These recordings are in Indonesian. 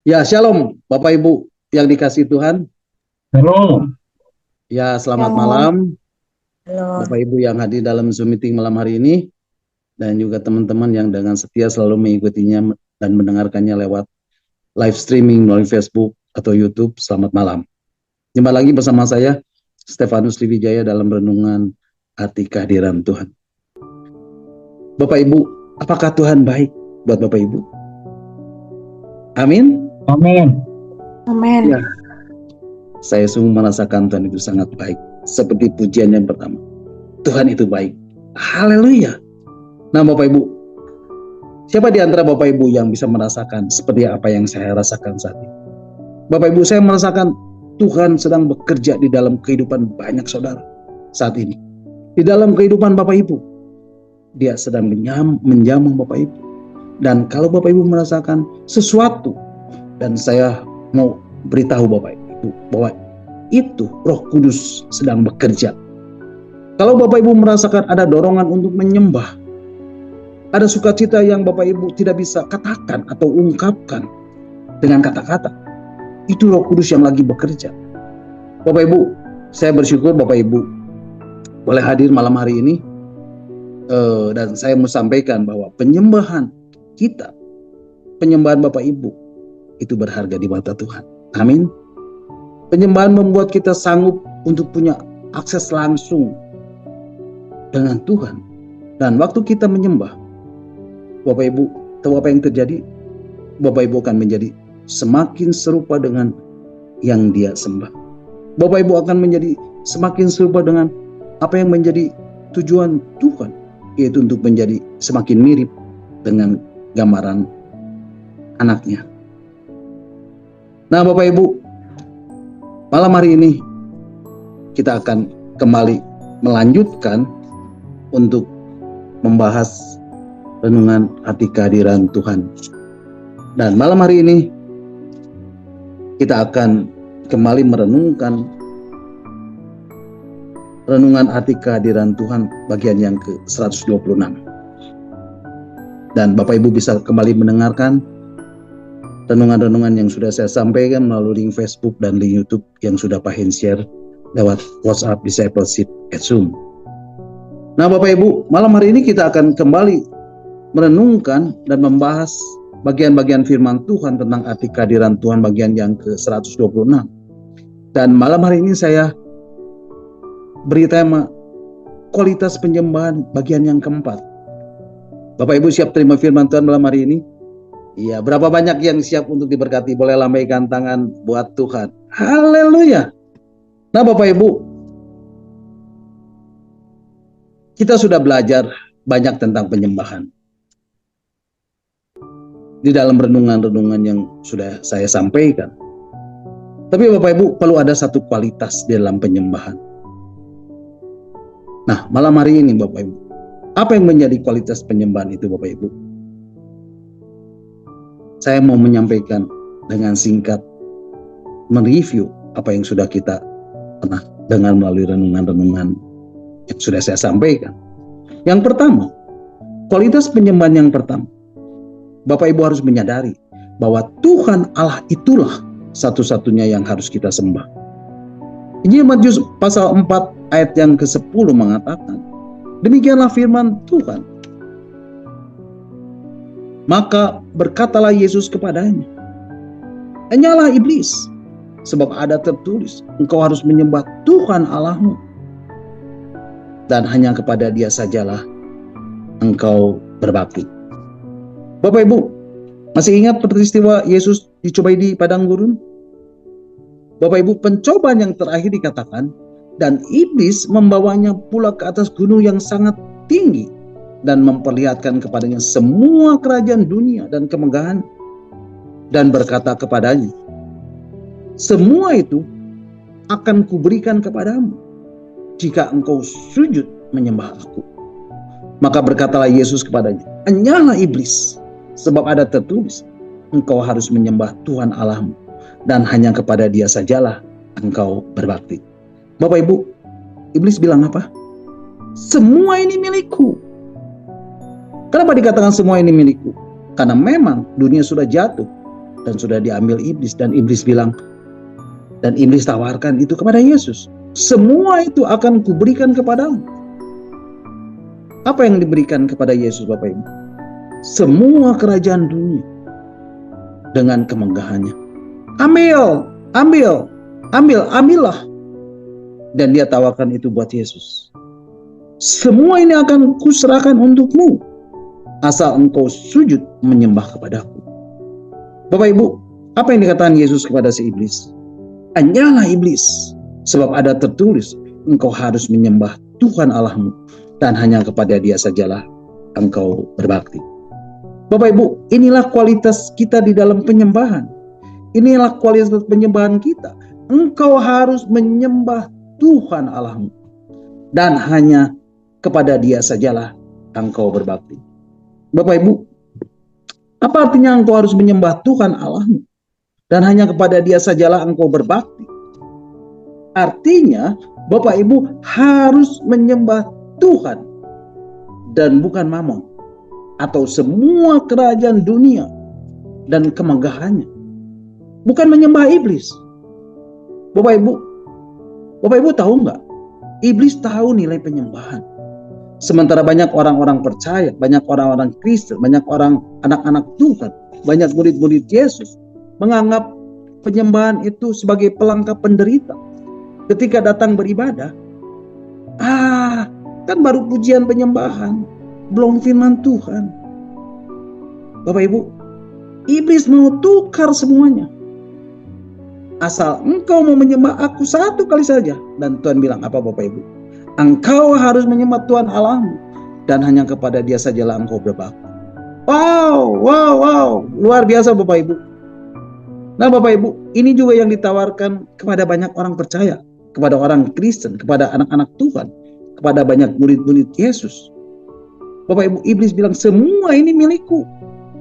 Ya, shalom Bapak Ibu yang dikasihi Tuhan. Halo, Ya, selamat Shalom, malam halo. Bapak Ibu yang hadir dalam Zoom meeting malam hari ini dan juga teman-teman yang dengan setia selalu mengikutinya dan mendengarkannya lewat live streaming melalui Facebook atau YouTube. Selamat malam. Jumpa lagi bersama saya Stefanus Liwijaya dalam renungan arti kehadiran Tuhan. Bapak Ibu, apakah Tuhan baik buat Bapak Ibu? Amin. amin. Amin. Ya, saya sungguh merasakan Tuhan itu sangat baik. Seperti pujian yang pertama. Tuhan itu baik. Haleluya. Nah Bapak Ibu, siapa di antara Bapak Ibu yang bisa merasakan seperti apa yang saya rasakan saat ini? Bapak Ibu, saya merasakan Tuhan sedang bekerja di dalam kehidupan banyak saudara saat ini. Di dalam kehidupan Bapak Ibu, dia sedang menjamu Bapak Ibu. Dan kalau Bapak Ibu merasakan sesuatu, dan saya mau beritahu Bapak Ibu bahwa itu Roh Kudus sedang bekerja. Kalau Bapak Ibu merasakan ada dorongan untuk menyembah, ada sukacita yang Bapak Ibu tidak bisa katakan atau ungkapkan dengan kata-kata, itu Roh Kudus yang lagi bekerja. Bapak Ibu, saya bersyukur Bapak Ibu boleh hadir malam hari ini, dan saya mau sampaikan bahwa penyembahan kita, penyembahan Bapak Ibu itu berharga di mata Tuhan. Amin. Penyembahan membuat kita sanggup untuk punya akses langsung dengan Tuhan. Dan waktu kita menyembah, Bapak Ibu tahu apa yang terjadi? Bapak Ibu akan menjadi semakin serupa dengan yang dia sembah. Bapak Ibu akan menjadi semakin serupa dengan apa yang menjadi tujuan Tuhan, yaitu untuk menjadi semakin mirip dengan gambaran anaknya. Nah Bapak Ibu, malam hari ini kita akan kembali melanjutkan untuk membahas renungan arti kehadiran Tuhan. Dan malam hari ini kita akan kembali merenungkan renungan arti kehadiran Tuhan bagian yang ke-126. Dan Bapak Ibu bisa kembali mendengarkan renungan-renungan yang sudah saya sampaikan melalui link Facebook dan link YouTube yang sudah Pak Hen share lewat WhatsApp Discipleship at Zoom. Nah Bapak Ibu, malam hari ini kita akan kembali merenungkan dan membahas bagian-bagian firman Tuhan tentang arti kehadiran Tuhan bagian yang ke-126. Dan malam hari ini saya beri tema kualitas penyembahan bagian yang keempat. Bapak Ibu siap terima firman Tuhan malam hari ini? Iya, berapa banyak yang siap untuk diberkati? Boleh lambaikan tangan buat Tuhan. Haleluya. Nah Bapak Ibu, kita sudah belajar banyak tentang penyembahan di dalam renungan-renungan yang sudah saya sampaikan. Tapi Bapak Ibu, perlu ada satu kualitas di dalam penyembahan. Nah, malam hari ini Bapak Ibu, apa yang menjadi kualitas penyembahan itu Bapak Ibu? Saya mau menyampaikan dengan singkat, mereview apa yang sudah kita pernah dengar melalui renungan-renungan yang sudah saya sampaikan. Yang pertama, kualitas penyembahan yang pertama, Bapak Ibu harus menyadari bahwa Tuhan Allah itulah satu-satunya yang harus kita sembah. Injil Matius pasal 4 ayat yang ke-10 mengatakan, demikianlah firman Tuhan. Maka berkatalah Yesus kepadanya, hanyalah iblis, sebab ada tertulis, engkau harus menyembah Tuhan Allahmu, dan hanya kepada Dia sajalah engkau berbakti. Bapak Ibu, masih ingat peristiwa Yesus dicobai di padang gurun? Bapak Ibu, pencobaan yang terakhir dikatakan, dan iblis membawanya pula ke atas gunung yang sangat tinggi dan memperlihatkan kepadanya semua kerajaan dunia dan kemegahan, dan berkata kepadanya, semua itu akan kuberikan kepadamu jika engkau sujud menyembah aku. Maka berkatalah Yesus kepadanya, hanyalah iblis, sebab ada tertulis, engkau harus menyembah Tuhan Allahmu, dan hanya kepada Dia sajalah engkau berbakti. Bapak Ibu, iblis bilang apa? Semua ini milikku. Kenapa dikatakan semua ini milikku? Karena memang dunia sudah jatuh dan sudah diambil iblis, dan iblis bilang, dan iblis tawarkan itu kepada Yesus. Semua itu akan kuberikan kepadamu. Apa yang diberikan kepada Yesus, Bapak Ibu? Semua kerajaan dunia dengan kemegahannya. Ambillah. Dan dia tawarkan itu buat Yesus. Semua ini akan kuserahkan untukmu, asal engkau sujud menyembah kepadaku. Bapak Ibu, apa yang dikatakan Yesus kepada si iblis? Hanyalah iblis, sebab ada tertulis, engkau harus menyembah Tuhan Allahmu, dan hanya kepada Dia sajalah engkau berbakti. Bapak Ibu, inilah kualitas kita di dalam penyembahan. Inilah kualitas penyembahan kita. Engkau harus menyembah Tuhan Allahmu, dan hanya kepada Dia sajalah engkau berbakti. Bapak Ibu, apa artinya engkau harus menyembah Tuhan Allahmu, dan hanya kepada Dia sajalah engkau berbakti? Artinya, Bapak Ibu harus menyembah Tuhan dan bukan Mamon atau semua kerajaan dunia dan kemegahannya. Bukan menyembah iblis. Bapak Ibu tahu nggak? Iblis tahu nilai penyembahan. Sementara banyak orang-orang percaya, banyak orang-orang Kristen, banyak orang anak-anak Tuhan, banyak murid-murid Yesus menganggap penyembahan itu sebagai pelengkap penderita. Ketika datang beribadah, kan baru pujian penyembahan, belum firman Tuhan. Bapak Ibu, iblis mau tukar semuanya. Asal engkau mau menyembah aku satu kali saja. Dan Tuhan bilang apa, Bapak Ibu? Engkau harus menyembah Tuhan Allahmu, dan hanya kepada Dia sajalah engkau berbakti. Wow, luar biasa Bapak Ibu. Nah Bapak Ibu, ini juga yang ditawarkan kepada banyak orang percaya, kepada orang Kristen, kepada anak-anak Tuhan, kepada banyak murid-murid Yesus. Bapak Ibu, iblis bilang semua ini milikku.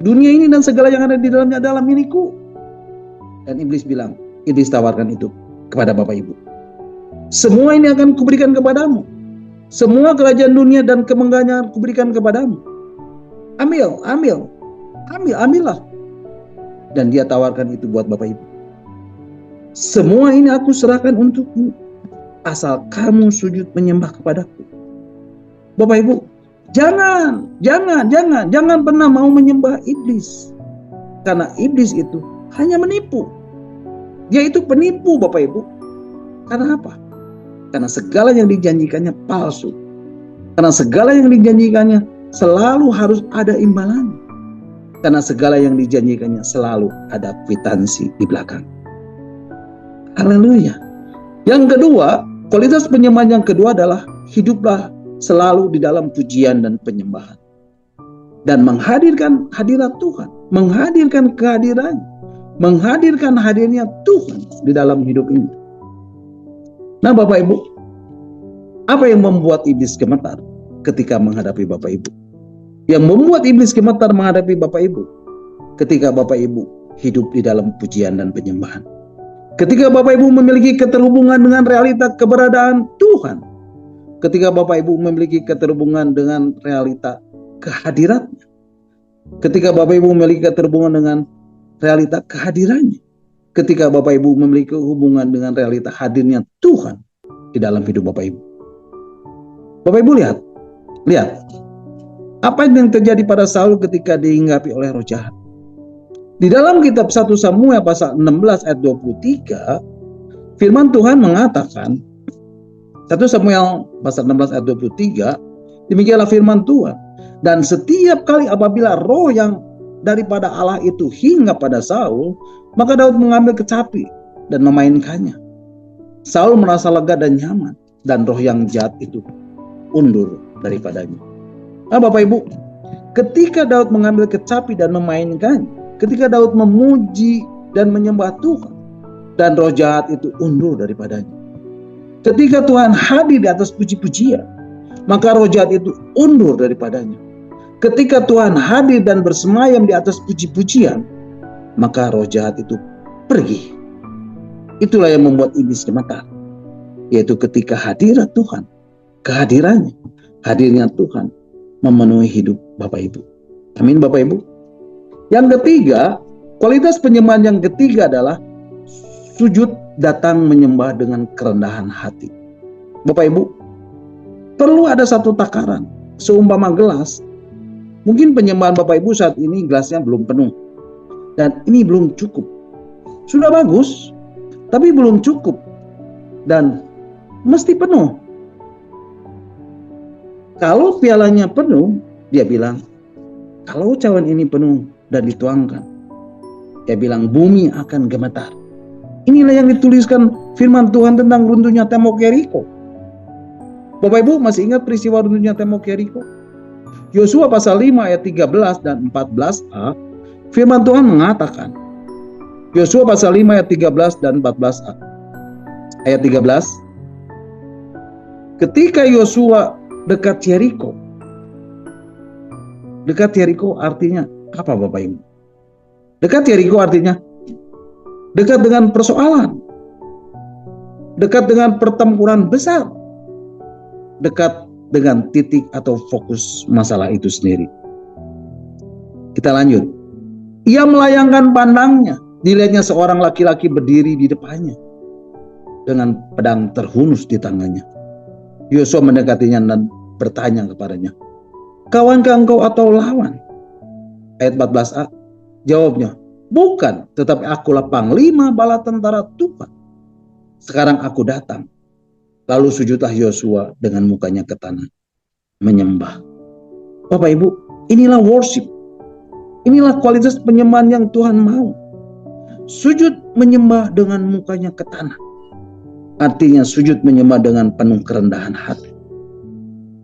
Dunia ini dan segala yang ada di dalamnya adalah milikku. Dan iblis tawarkan itu kepada Bapak Ibu. Semua ini akan kuberikan kepadamu. Semua kerajaan dunia dan kemegahannya kuberikan kepadamu. Ambillah. Dan dia tawarkan itu buat Bapak Ibu. Semua ini aku serahkan untukmu, asal kamu sujud menyembah kepadaku. Bapak Ibu, jangan pernah mau menyembah iblis. Karena iblis itu hanya menipu. Dia itu penipu Bapak Ibu. Karena apa? Karena segala yang dijanjikannya palsu. Karena segala yang dijanjikannya selalu harus ada imbalannya. Karena segala yang dijanjikannya selalu ada kwitansi di belakang. Haleluya. Yang kedua, kualitas penyembahan yang kedua adalah hiduplah selalu di dalam pujian dan penyembahan. Dan menghadirkan hadirat Tuhan. Menghadirkan kehadirannya. Menghadirkan hadirnya Tuhan di dalam hidup ini. Nah Bapak Ibu, apa yang membuat iblis gemetar ketika menghadapi Bapak Ibu? Yang membuat iblis gemetar menghadapi Bapak Ibu ketika Bapak Ibu hidup di dalam pujian dan penyembahan. Ketika Bapak Ibu memiliki keterhubungan dengan realita keberadaan Tuhan. Ketika Bapak Ibu memiliki keterhubungan dengan realita kehadirannya. Ketika Bapak Ibu memiliki keterhubungan dengan realita kehadirannya. Ketika Bapak Ibu memiliki hubungan dengan realita hadirnya Tuhan di dalam hidup Bapak Ibu. Bapak Ibu lihat. Apa yang terjadi pada Saul ketika dihinggapi oleh roh jahat. Di dalam kitab 1 Samuel pasal 16 ayat 23, firman Tuhan mengatakan, 1 Samuel pasal 16 ayat 23, demikianlah firman Tuhan. Dan setiap kali apabila roh yang daripada Allah itu hinggap pada Saul, maka Daud mengambil kecapi dan memainkannya. Saul merasa lega dan nyaman, dan roh yang jahat itu undur daripadanya. Nah Bapak Ibu, ketika Daud mengambil kecapi dan memainkannya, ketika Daud memuji dan menyembah Tuhan, dan roh jahat itu undur daripadanya. Ketika Tuhan hadir di atas puji-pujian, maka roh jahat itu undur daripadanya. Ketika Tuhan hadir dan bersemayam di atas puji-pujian, maka roh jahat itu pergi. Itulah yang membuat iblis gemetar, yaitu ketika hadirat Tuhan, kehadirannya, hadirnya Tuhan memenuhi hidup Bapak Ibu. Amin Bapak Ibu. Yang ketiga, Kualitas penyembahan yang ketiga adalah sujud datang menyembah dengan kerendahan hati. Bapak Ibu, perlu ada satu takaran. Seumpama gelas, mungkin penyembahan Bapak Ibu saat ini gelasnya belum penuh. Dan ini belum cukup. Sudah bagus, tapi belum cukup. Dan mesti penuh. Kalau pialanya penuh, dia bilang, kalau cawan ini penuh dan dituangkan, dia bilang bumi akan gemetar. Inilah yang dituliskan firman Tuhan tentang runtuhnya tembok Yeriko. Bapak Ibu masih ingat peristiwa runtuhnya tembok Yeriko? Yosua pasal 5 ayat 13 dan 14a, firman Tuhan mengatakan, Yosua pasal 5 ayat 13 dan 14a. Ayat 13, ketika Yosua dekat Yeriko. Dekat Yeriko artinya apa Bapak Ibu? Dekat Yeriko artinya dekat dengan persoalan, dekat dengan pertempuran besar, dekat dengan titik atau fokus masalah itu sendiri. Kita lanjut. Ia melayangkan pandangnya, dilihatnya seorang laki-laki berdiri di depannya dengan pedang terhunus di tangannya. Yosua mendekatinya dan bertanya kepadanya, kawankah engkau atau lawan? Ayat 14a, jawabnya, bukan, tetapi akulah panglima bala tentara Tuhan. Sekarang aku datang. Lalu sujudlah Yosua dengan mukanya ke tanah, menyembah. Bapak Ibu, inilah worship. Inilah kualitas penyembahan yang Tuhan mau. Sujud menyembah dengan mukanya ke tanah. Artinya sujud menyembah dengan penuh kerendahan hati.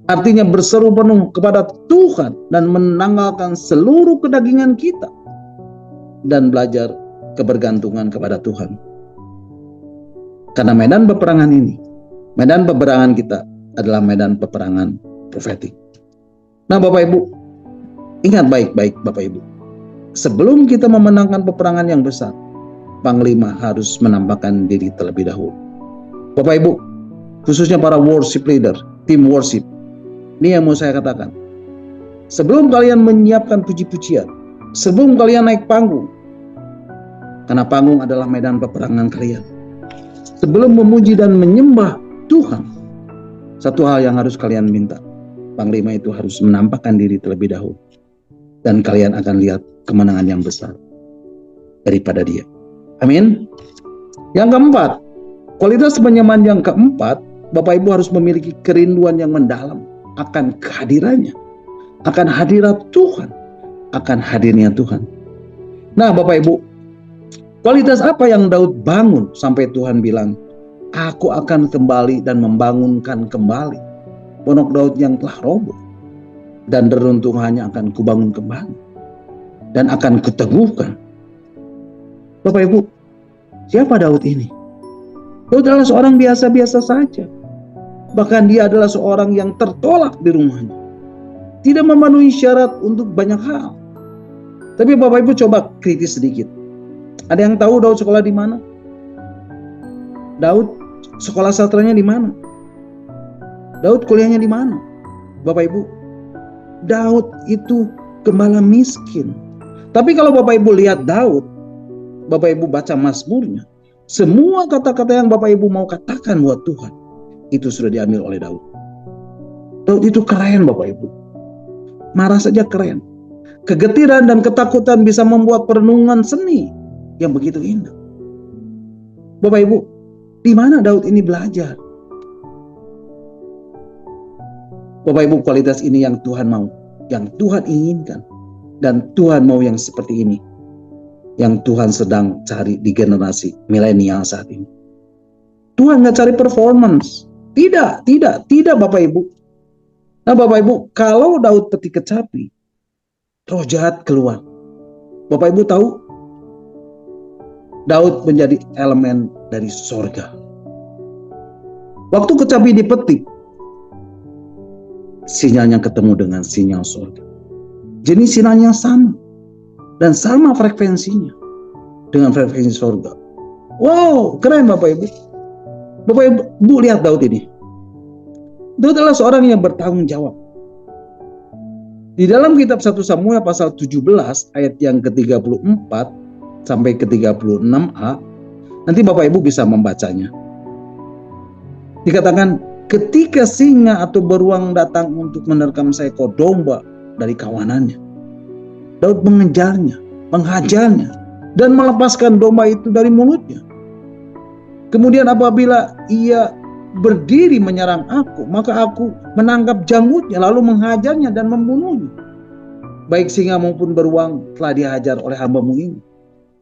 Artinya berseru penuh kepada Tuhan dan menanggalkan seluruh kedagingan kita. Dan belajar kebergantungan kepada Tuhan. Karena medan peperangan ini, medan peperangan kita adalah medan peperangan profetik. Nah Bapak Ibu, ingat baik-baik Bapak Ibu. Sebelum kita memenangkan peperangan yang besar, panglima harus menampakkan diri terlebih dahulu. Bapak Ibu, khususnya para worship leader, tim worship, ini yang mau saya katakan. Sebelum kalian menyiapkan puji-pujian, sebelum kalian naik panggung, karena panggung adalah medan peperangan kalian. Sebelum memuji dan menyembah Tuhan, satu hal yang harus kalian minta, panglima itu harus menampakkan diri terlebih dahulu. Dan kalian akan lihat kemenangan yang besar daripada dia. Amin. Yang keempat, kualitas penyembahan yang keempat, Bapak Ibu harus memiliki kerinduan yang mendalam akan kehadirannya, akan hadirat Tuhan, akan hadirnya Tuhan. Nah Bapak Ibu, kualitas apa yang Daud bangun sampai Tuhan bilang, aku akan kembali dan membangunkan kembali pondok Daud yang telah roboh, dan reruntuhannya akan kubangun kembali dan akan kuteguhkan. Bapak Ibu, siapa Daud ini? Daud adalah seorang biasa-biasa saja. Bahkan dia adalah seorang yang tertolak di rumahnya, tidak memenuhi syarat untuk banyak hal. Tapi Bapak Ibu coba kritis sedikit. Ada yang tahu Daud sekolah di mana? Daud sekolah sastranya di mana? Daud kuliahnya di mana? Bapak Ibu, Daud itu gembala miskin. Tapi kalau Bapak Ibu lihat Daud, Bapak Ibu baca Mazmurnya, semua kata-kata yang Bapak Ibu mau katakan buat Tuhan, itu sudah diambil oleh Daud. Daud itu keren Bapak Ibu. Marah saja keren. Kegetiran dan ketakutan bisa membuat perenungan seni yang begitu indah. Bapak Ibu, di mana Daud ini belajar? Bapak Ibu, kualitas ini yang Tuhan mau, yang Tuhan inginkan, dan Tuhan mau yang seperti ini, yang Tuhan sedang cari di generasi milenial saat ini. Tuhan nggak cari performance, tidak Bapak Ibu. Nah Bapak Ibu, kalau Daud petik kecapi, roh jahat keluar. Bapak Ibu tahu, Daud menjadi elemen dari sorga. Waktu kecapi dipetik, sinyalnya ketemu dengan sinyal surga. Jenis sinyalnya sama dan sama frekuensinya dengan frekuensi surga. Wow, keren Bapak Ibu. Bapak Ibu lihat Daud ini. Daud adalah seorang yang bertanggung jawab. Di dalam kitab 1 Samuel pasal 17 ayat yang ke-34, sampai ke 36a, nanti Bapak Ibu bisa membacanya. Dikatakan, ketika singa atau beruang datang untuk menerkam seekor domba dari kawanannya, Daud mengejarnya, menghajarnya, dan melepaskan domba itu dari mulutnya. Kemudian apabila ia berdiri menyerang aku, maka aku menangkap janggutnya, lalu menghajarnya dan membunuhnya. Baik singa maupun beruang telah dihajar oleh hamba-Mu ini.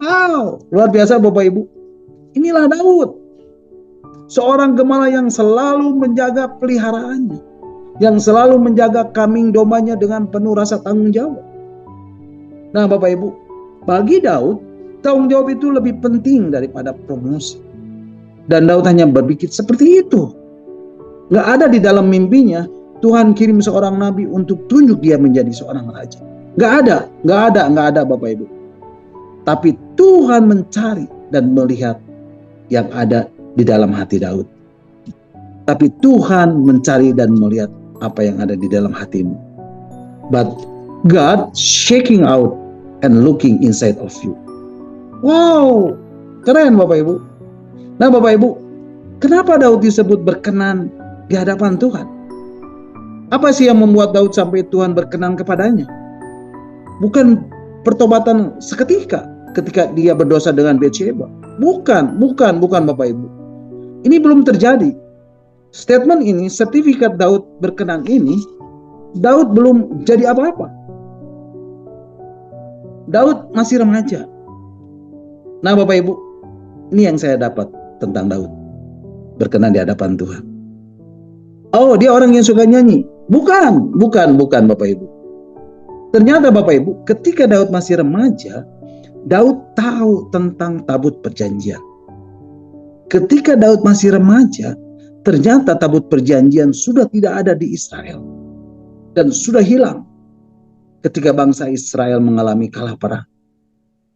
Wow, luar biasa Bapak Ibu. Inilah Daud, seorang gembala yang selalu menjaga peliharaannya, yang selalu menjaga kambing dombanya dengan penuh rasa tanggung jawab. Nah Bapak Ibu, bagi Daud, tanggung jawab itu lebih penting daripada promosi. Dan Daud hanya berpikir seperti itu. Gak ada di dalam mimpinya Tuhan kirim seorang nabi untuk tunjuk dia menjadi seorang raja. Gak ada Bapak Ibu. Tapi Tuhan mencari dan melihat yang ada di dalam hati Daud. Tapi Tuhan mencari dan melihat apa yang ada di dalam hatimu. But God shaking out and looking inside of you. Wow, keren Bapak Ibu. Nah Bapak Ibu, kenapa Daud disebut berkenan di hadapan Tuhan? Apa sih yang membuat Daud sampai Tuhan berkenan kepadanya? Bukan pertobatan seketika ketika dia berdosa dengan Batsheba. Bukan Bapak Ibu. Ini belum terjadi. Statement ini, sertifikat Daud berkenan ini, Daud belum jadi apa-apa. Daud masih remaja. Nah Bapak Ibu, ini yang saya dapat tentang Daud berkenan di hadapan Tuhan. Oh, dia orang yang suka nyanyi? Bukan Bapak Ibu. Ternyata Bapak Ibu, ketika Daud masih remaja, Daud tahu tentang tabut perjanjian. Ketika Daud masih remaja, ternyata tabut perjanjian sudah tidak ada di Israel dan sudah hilang ketika bangsa Israel mengalami kalah perang.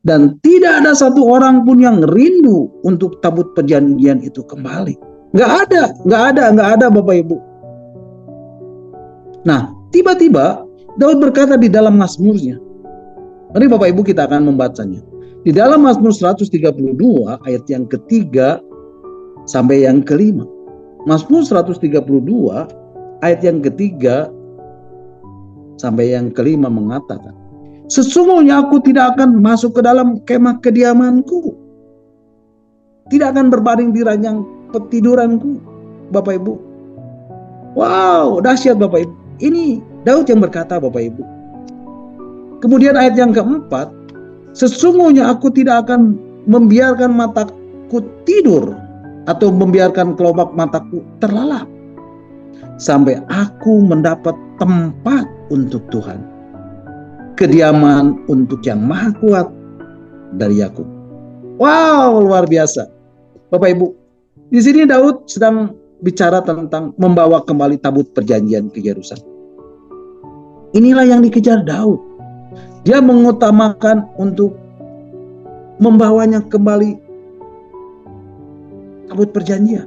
Dan tidak ada satu orang pun yang rindu untuk tabut perjanjian itu kembali. Nggak ada Bapak Ibu. Nah, tiba-tiba Daud berkata di dalam Mazmurnya. Mari Bapak Ibu kita akan membacanya. Di dalam Mazmur 132 ayat yang ketiga sampai yang kelima. Mazmur 132 ayat yang ketiga sampai yang kelima mengatakan, sesungguhnya aku tidak akan masuk ke dalam kemah kediamanku, tidak akan berbaring di ranjang petiduranku. Bapak Ibu, wow, dahsyat Bapak Ibu. Ini Daud yang berkata Bapak Ibu. Kemudian ayat yang keempat, sesungguhnya aku tidak akan membiarkan mataku tidur atau membiarkan kelopak mataku terlalap sampai aku mendapat tempat untuk Tuhan, kediaman untuk yang maha kuat dari Yakub. Wow, luar biasa. Bapak Ibu, di sini Daud sedang bicara tentang membawa kembali tabut perjanjian ke Yerusalem. Inilah yang dikejar Daud. Dia mengutamakan untuk membawanya kembali tabut perjanjian.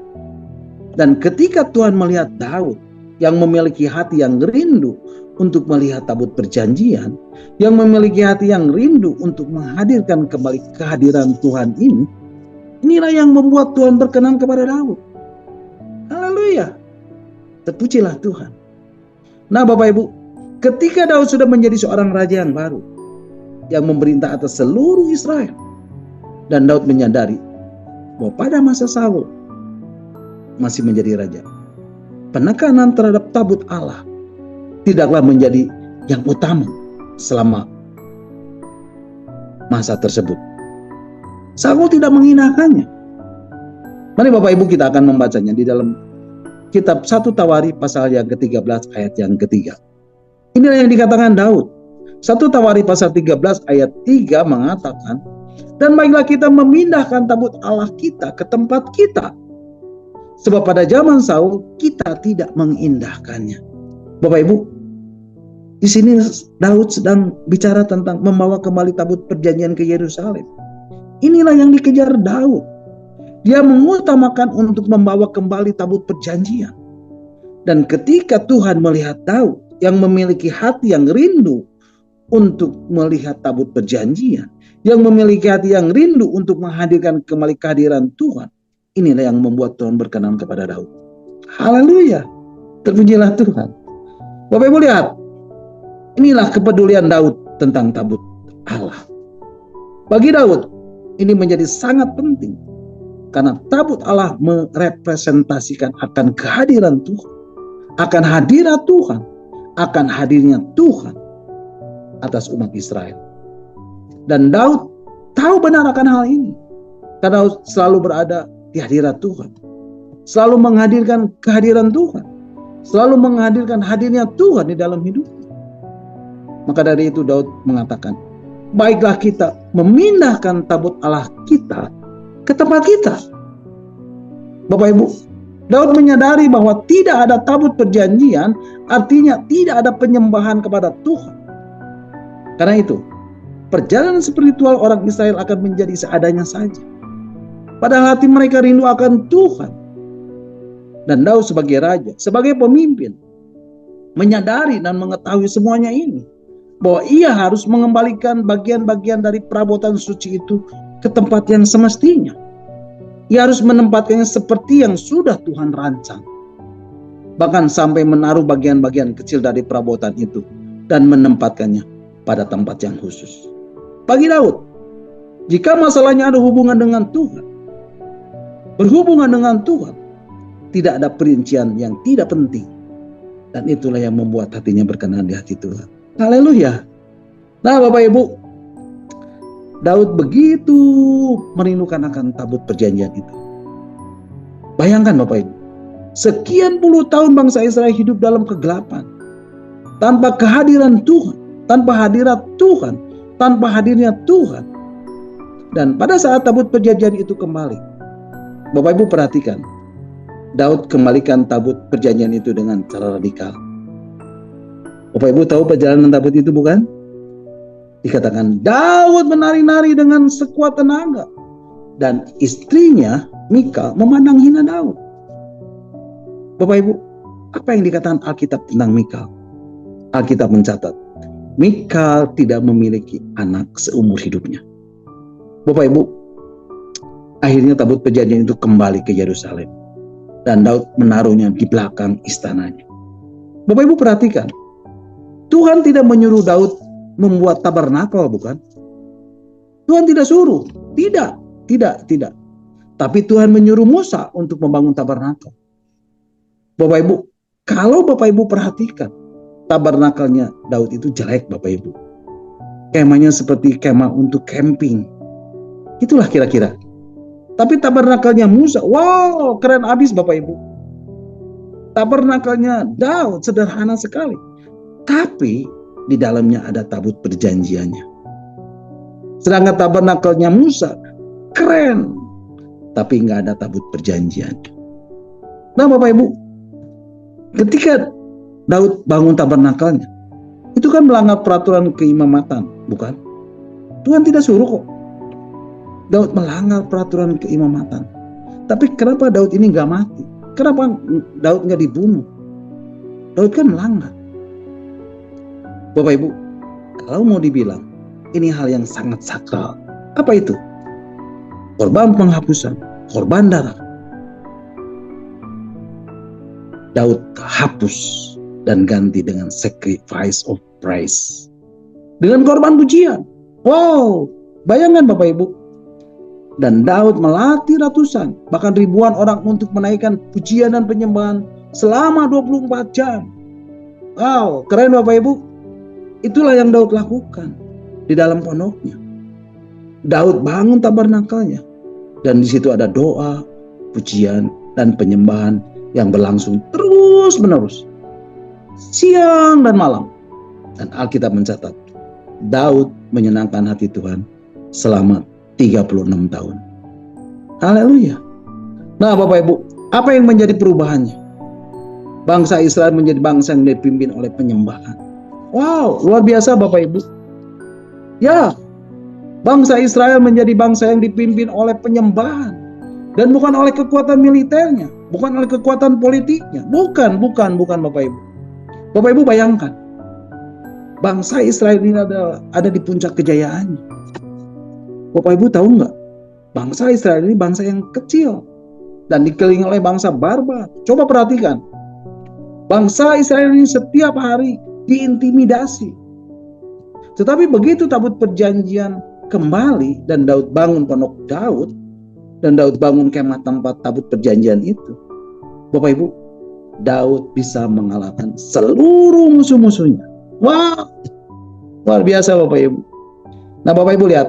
Dan ketika Tuhan melihat Daud yang memiliki hati yang rindu untuk melihat tabut perjanjian, yang memiliki hati yang rindu untuk menghadirkan kembali kehadiran Tuhan ini, inilah yang membuat Tuhan berkenan kepada Daud. Haleluya. Terpujilah Tuhan. Nah Bapak Ibu, ketika Daud sudah menjadi seorang raja yang baru, yang memerintah atas seluruh Israel, dan Daud menyadari bahwa pada masa Saul masih menjadi raja, penekanan terhadap tabut Allah tidaklah menjadi yang utama selama masa tersebut. Saul tidak menghinakannya. Mari Bapak Ibu kita akan membacanya di dalam kitab 1 Tawari pasal yang ke-13 ayat yang ketiga. Inilah yang dikatakan Daud. 1 Tawari pasal 13 ayat 3 mengatakan, dan baiklah kita memindahkan tabut Allah kita ke tempat kita, sebab pada zaman Saul kita tidak mengindahkannya. Bapak Ibu, di sini Daud sedang bicara tentang membawa kembali tabut perjanjian ke Yerusalem. Inilah yang dikejar Daud. Dia mengutamakan untuk membawa kembali tabut perjanjian. Dan ketika Tuhan melihat Daud yang memiliki hati yang rindu untuk melihat tabut perjanjian, yang memiliki hati yang rindu untuk menghadirkan kembali kehadiran Tuhan. Inilah yang membuat Tuhan berkenan kepada Daud. Haleluya. Terpujilah Tuhan. Bapak Ibu lihat, inilah kepedulian Daud tentang tabut Allah. Bagi Daud, ini menjadi sangat penting. Karena tabut Allah merepresentasikan akan kehadiran Tuhan. Akan hadirat Tuhan. Akan hadirnya Tuhan atas umat Israel. Dan Daud tahu benar akan hal ini. Karena Daud selalu berada di hadirat Tuhan. Selalu menghadirkan kehadiran Tuhan. Selalu menghadirkan hadirnya Tuhan di dalam hidupnya. Maka dari itu Daud mengatakan, baiklah kita memindahkan tabut Allah kita ke tempat kita. Bapak Ibu, Daud menyadari bahwa tidak ada tabut perjanjian, artinya tidak ada penyembahan kepada Tuhan. Karena itu, perjalanan spiritual orang Israel akan menjadi seadanya saja. Padahal hati mereka rindu akan Tuhan. Dan Daud sebagai raja, sebagai pemimpin, menyadari dan mengetahui semuanya ini. Bahwa ia harus mengembalikan bagian-bagian dari perabotan suci itu ke tempat yang semestinya. Ia harus menempatkannya seperti yang sudah Tuhan rancang. Bahkan sampai menaruh bagian-bagian kecil dari perabotan itu dan menempatkannya pada tempat yang khusus. Bagi Daud, jika masalahnya ada hubungan dengan Tuhan, berhubungan dengan Tuhan, tidak ada perincian yang tidak penting. Dan itulah yang membuat hatinya berkenan di hati Tuhan. Haleluya. Nah Bapak Ibu, Daud begitu merindukan akan tabut perjanjian itu. Bayangkan Bapak Ibu, sekian puluh tahun bangsa Israel hidup dalam kegelapan. Tanpa kehadiran Tuhan, tanpa hadirat Tuhan, tanpa hadirnya Tuhan. Dan pada saat tabut perjanjian itu kembali, Bapak Ibu perhatikan, Daud kembalikan tabut perjanjian itu dengan cara radikal. Bapak Ibu tahu perjalanan tabut itu bukan? Dikatakan Daud menari-nari dengan sekuat tenaga. Dan istrinya Mikal memandang hina Daud. Bapak Ibu, apa yang dikatakan Alkitab tentang Mikal? Alkitab mencatat, Mikal tidak memiliki anak seumur hidupnya. Bapak Ibu, akhirnya tabut perjanjian itu kembali ke Yerusalem. Dan Daud menaruhnya di belakang istananya. Bapak Ibu perhatikan, Tuhan tidak menyuruh Daud membuat tabernakel, bukan? Tuhan tidak suruh, tidak. Tapi Tuhan menyuruh Musa untuk membangun tabernakel. Bapak Ibu, kalau Bapak Ibu perhatikan, tabernakelnya Daud itu jelek Bapak Ibu. Kemahnya seperti kemah untuk camping. Itulah kira-kira. Tapi tabernakelnya Musa, wow, keren abis Bapak Ibu. Tabernakelnya Daud sederhana sekali. Tapi di dalamnya ada tabut perjanjiannya. Sedangkan tabernakelnya Musa, keren. Tapi nggak ada tabut perjanjiannya. Nah Bapak Ibu, ketika Daud bangun tabernakelnya, itu kan melanggar peraturan keimamatan, bukan? Tuhan tidak suruh kok. Daud melanggar peraturan keimamatan. Tapi kenapa Daud ini gak mati? Kenapa Daud gak dibunuh? Daud kan melanggar. Bapak Ibu, kalau mau dibilang, ini hal yang sangat sakral. Apa itu? Korban penghapusan, korban darah. Daud hapus dan ganti dengan sacrifice of praise. Dengan korban pujian. Wow, bayangkan Bapak Ibu. Dan Daud melatih ratusan, bahkan ribuan orang untuk menaikkan pujian dan penyembahan selama 24 jam. Wow, keren Bapak Ibu. Itulah yang Daud lakukan di dalam pondoknya. Daud bangun tabernakelnya. Dan di situ ada doa, pujian, dan penyembahan yang berlangsung terus menerus. Siang dan malam. Dan Alkitab mencatat, Daud menyenangkan hati Tuhan selama 36 tahun. Haleluya. Nah Bapak Ibu, apa yang menjadi perubahannya? Bangsa Israel menjadi bangsa yang dipimpin oleh penyembahan. Wow, luar biasa Bapak Ibu. Ya, bangsa Israel menjadi bangsa yang dipimpin oleh penyembahan. Dan bukan oleh kekuatan militernya, bukan oleh kekuatan politiknya. Bukan Bapak Ibu. Bapak Ibu bayangkan, bangsa Israel ini ada di puncak kejayaannya. Bapak Ibu tahu nggak? Bangsa Israel ini bangsa yang kecil dan dikelilingi oleh bangsa barbar. Coba perhatikan. Bangsa Israel ini setiap hari diintimidasi. Tetapi begitu tabut perjanjian kembali dan Daud bangun pondok Daud, dan Daud bangun kemah tempat tabut perjanjian itu, Bapak Ibu, Daud bisa mengalahkan seluruh musuh-musuhnya. Wah, luar biasa Bapak Ibu. Nah Bapak Ibu lihat,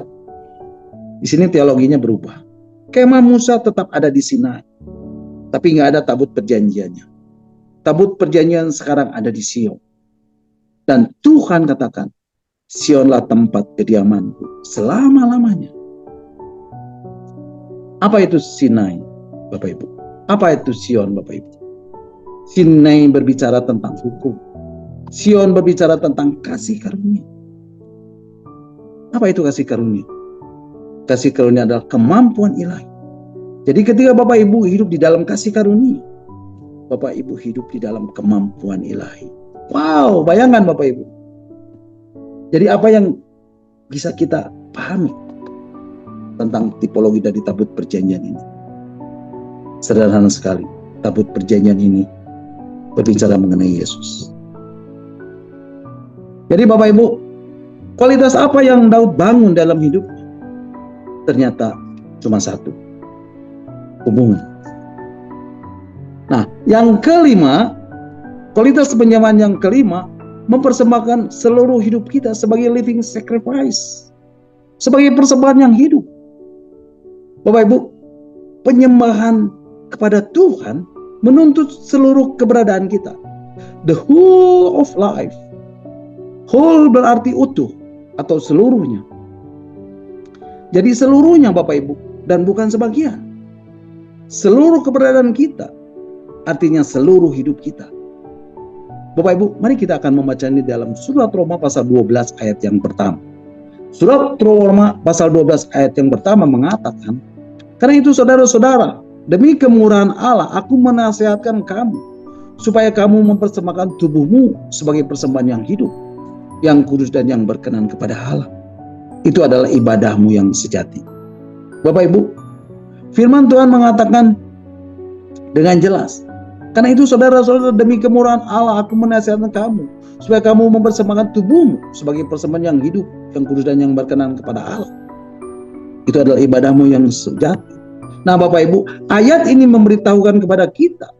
di sini teologinya berubah. Kemah Musa tetap ada di Sinai, tapi nggak ada tabut perjanjiannya. Tabut perjanjian sekarang ada di Sion. Dan Tuhan katakan, Sionlah tempat kediamanku selama-lamanya. Apa itu Sinai, Bapak Ibu? Apa itu Sion, Bapak Ibu? Sinai berbicara tentang hukum. Sion berbicara tentang kasih karunia. Apa itu kasih karunia? Kasih karunia adalah kemampuan ilahi. Jadi ketika Bapak Ibu hidup di dalam kasih karunia, Bapak Ibu hidup di dalam kemampuan ilahi. Wow, bayangkan Bapak Ibu. Jadi apa yang bisa kita pahami tentang tipologi dari tabut perjanjian ini? Sederhana sekali, tabut perjanjian ini berbicara mengenai Yesus. Jadi Bapak Ibu, kualitas apa yang Daud bangun dalam hidup? Ternyata cuma satu, hubungan. Nah, yang kelima, kualitas penyembahan yang kelima, mempersembahkan seluruh hidup kita sebagai living sacrifice, sebagai persembahan yang hidup. Bapak Ibu, penyembahan kepada Tuhan menuntut seluruh keberadaan kita. The whole of life. Whole berarti utuh atau seluruhnya. Jadi seluruhnya Bapak Ibu, dan bukan sebagian. Seluruh keberadaan kita, artinya seluruh hidup kita. Bapak Ibu, mari kita akan membaca ini dalam surat Roma pasal 12 ayat yang pertama. Surat Roma pasal 12 ayat yang pertama mengatakan, karena itu saudara-saudara, demi kemurahan Allah aku menasihatkan kamu, supaya kamu mempersembahkan tubuhmu sebagai persembahan yang hidup, yang kudus dan yang berkenan kepada Allah. Itu adalah ibadahmu yang sejati. Bapak Ibu, firman Tuhan mengatakan dengan jelas, karena itu saudara-saudara, demi kemurahan Allah aku menasihatkan kamu, supaya kamu mempersembahkan tubuhmu sebagai persembahan yang hidup, yang kudus dan yang berkenan kepada Allah. Itu adalah ibadahmu yang sejati. Nah Bapak Ibu, ayat ini memberitahukan kepada kita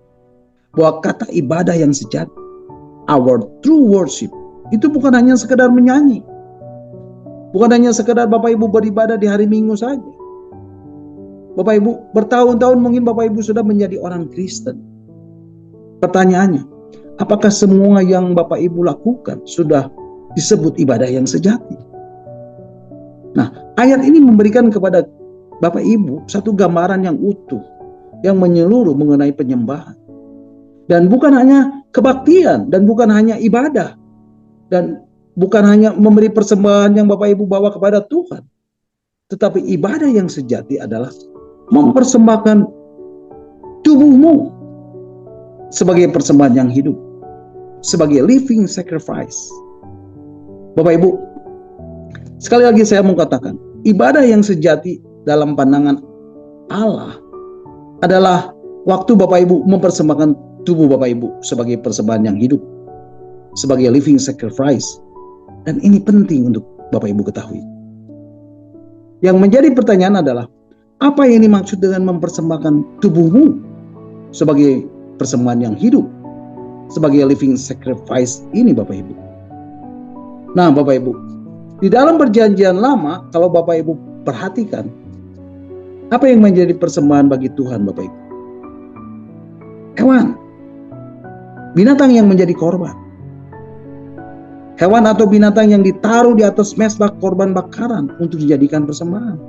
bahwa kata ibadah yang sejati, our true worship, itu bukan hanya sekedar menyanyi, bukan hanya sekedar Bapak Ibu beribadah di hari Minggu saja. Bapak Ibu, bertahun-tahun mungkin Bapak Ibu sudah menjadi orang Kristen. Pertanyaannya, apakah semua yang Bapak Ibu lakukan sudah disebut ibadah yang sejati? Nah, ayat ini memberikan kepada Bapak Ibu satu gambaran yang utuh, yang menyeluruh mengenai penyembahan. Dan bukan hanya kebaktian, dan bukan hanya ibadah, dan bukan hanya memberi persembahan yang Bapak Ibu bawa kepada Tuhan. Tetapi ibadah yang sejati adalah mempersembahkan tubuhmu sebagai persembahan yang hidup, sebagai living sacrifice. Bapak Ibu, sekali lagi saya mau katakan, ibadah yang sejati dalam pandangan Allah adalah waktu Bapak Ibu mempersembahkan tubuh Bapak Ibu sebagai persembahan yang hidup, sebagai living sacrifice. Dan ini penting untuk Bapak Ibu ketahui. Yang menjadi pertanyaan adalah, apa yang dimaksud dengan mempersembahkan tubuhmu sebagai persembahan yang hidup, sebagai living sacrifice ini Bapak Ibu? Nah Bapak Ibu, di dalam perjanjian lama, kalau Bapak Ibu perhatikan, apa yang menjadi persembahan bagi Tuhan Bapak Ibu? Hewan, binatang yang menjadi korban. Hewan atau binatang yang ditaruh di atas mezbah korban bakaran untuk dijadikan persembahan.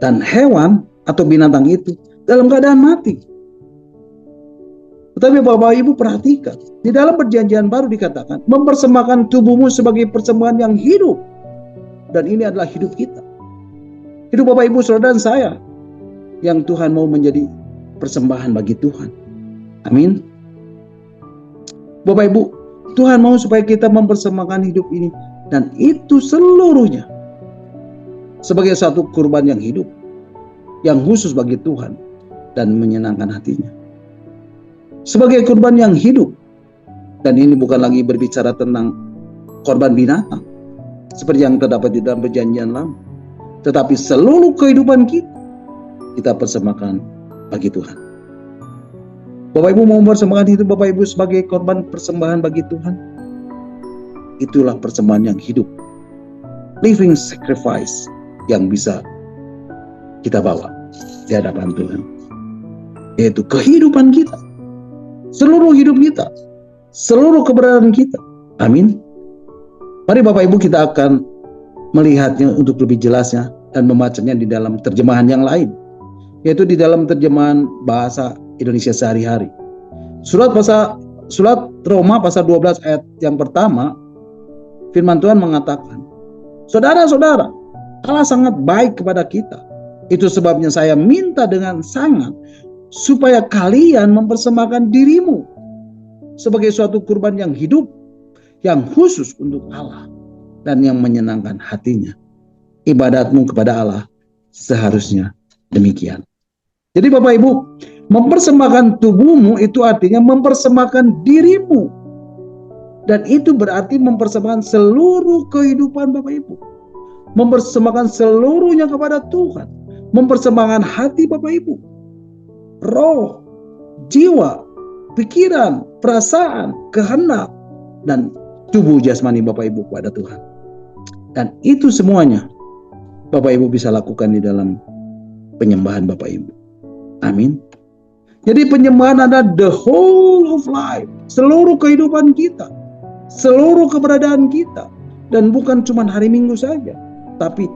Dan hewan atau binatang itu dalam keadaan mati. Tetapi Bapak Ibu perhatikan, di dalam perjanjian baru dikatakan, mempersembahkan tubuhmu sebagai persembahan yang hidup. Dan ini adalah hidup kita. Hidup Bapak Ibu, saudara dan saya, yang Tuhan mau menjadi persembahan bagi Tuhan. Amin. Bapak Ibu, Tuhan mau supaya kita mempersembahkan hidup ini, dan itu seluruhnya sebagai satu kurban yang hidup, yang khusus bagi Tuhan dan menyenangkan hatinya. Sebagai kurban yang hidup, dan ini bukan lagi berbicara tentang korban binatang seperti yang terdapat di dalam perjanjian lama, tetapi seluruh kehidupan kita persembahkan bagi Tuhan. Bapak Ibu mau mempersembahkan hidup Bapak Ibu sebagai korban persembahan bagi Tuhan. Itulah persembahan yang hidup, living sacrifice yang bisa kita bawa di hadapan Tuhan, yaitu kehidupan kita, seluruh hidup kita, seluruh keberadaan kita. Amin. Mari Bapak Ibu kita akan melihatnya untuk lebih jelasnya dan membacanya di dalam terjemahan yang lain, yaitu di dalam terjemahan bahasa Indonesia sehari-hari. Surat Roma pasal 12 ayat yang pertama, firman Tuhan mengatakan, saudara-saudara, Allah sangat baik kepada kita. Itu sebabnya saya minta dengan sangat supaya kalian mempersembahkan dirimu sebagai suatu kurban yang hidup, yang khusus untuk Allah dan yang menyenangkan hatinya. Ibadatmu kepada Allah seharusnya demikian. Jadi Bapak Ibu, mempersembahkan tubuhmu itu artinya mempersembahkan dirimu. Dan itu berarti mempersembahkan seluruh kehidupan Bapak Ibu. Mempersembahkan seluruhnya kepada Tuhan. Mempersembahkan hati Bapak Ibu, roh, jiwa, pikiran, perasaan, kehendak, dan tubuh jasmani Bapak Ibu kepada Tuhan. Dan itu semuanya Bapak Ibu bisa lakukan di dalam penyembahan Bapak Ibu. Amin. Jadi penyembahan adalah the whole of life, seluruh kehidupan kita, seluruh keberadaan kita, dan bukan cuma hari Minggu saja, tapi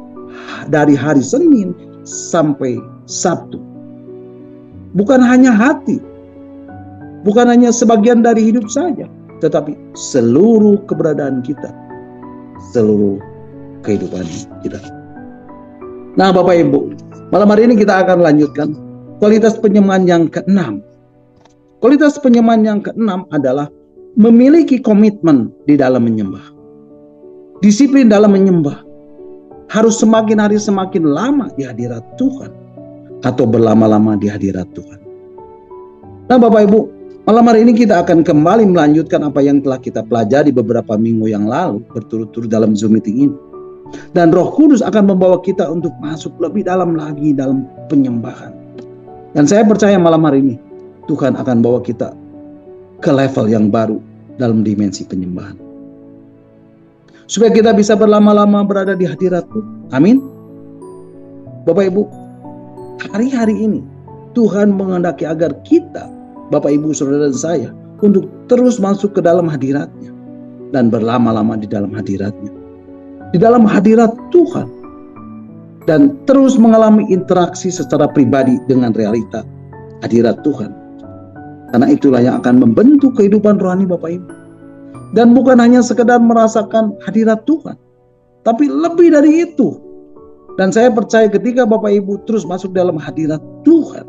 dari hari Senin sampai Sabtu. Bukan hanya hati, bukan hanya sebagian dari hidup saja, tetapi seluruh keberadaan kita, seluruh kehidupan kita. Nah Bapak Ibu, malam hari ini kita akan lanjutkan kualitas penyembahan yang keenam. Kualitas penyembahan yang keenam adalah memiliki komitmen di dalam menyembah. Disiplin dalam menyembah. Harus semakin hari semakin lama di hadirat Tuhan, atau berlama-lama di hadirat Tuhan. Nah Bapak Ibu, malam hari ini kita akan kembali melanjutkan apa yang telah kita pelajari beberapa minggu yang lalu berturut-turut dalam Zoom meeting ini. Dan Roh Kudus akan membawa kita untuk masuk lebih dalam lagi dalam penyembahan. Dan saya percaya malam hari ini Tuhan akan bawa kita ke level yang baru dalam dimensi penyembahan, supaya kita bisa berlama-lama berada di hadirat Tuhan. Amin. Bapak Ibu, hari-hari ini Tuhan menghendaki agar kita, Bapak Ibu, saudara dan saya, untuk terus masuk ke dalam hadirat-Nya dan berlama-lama di dalam hadirat-Nya, di dalam hadirat Tuhan, dan terus mengalami interaksi secara pribadi dengan realita hadirat Tuhan. Karena itulah yang akan membentuk kehidupan rohani Bapak Ibu. Dan bukan hanya sekedar merasakan hadirat Tuhan, tapi lebih dari itu. Dan saya percaya ketika Bapak Ibu terus masuk dalam hadirat Tuhan,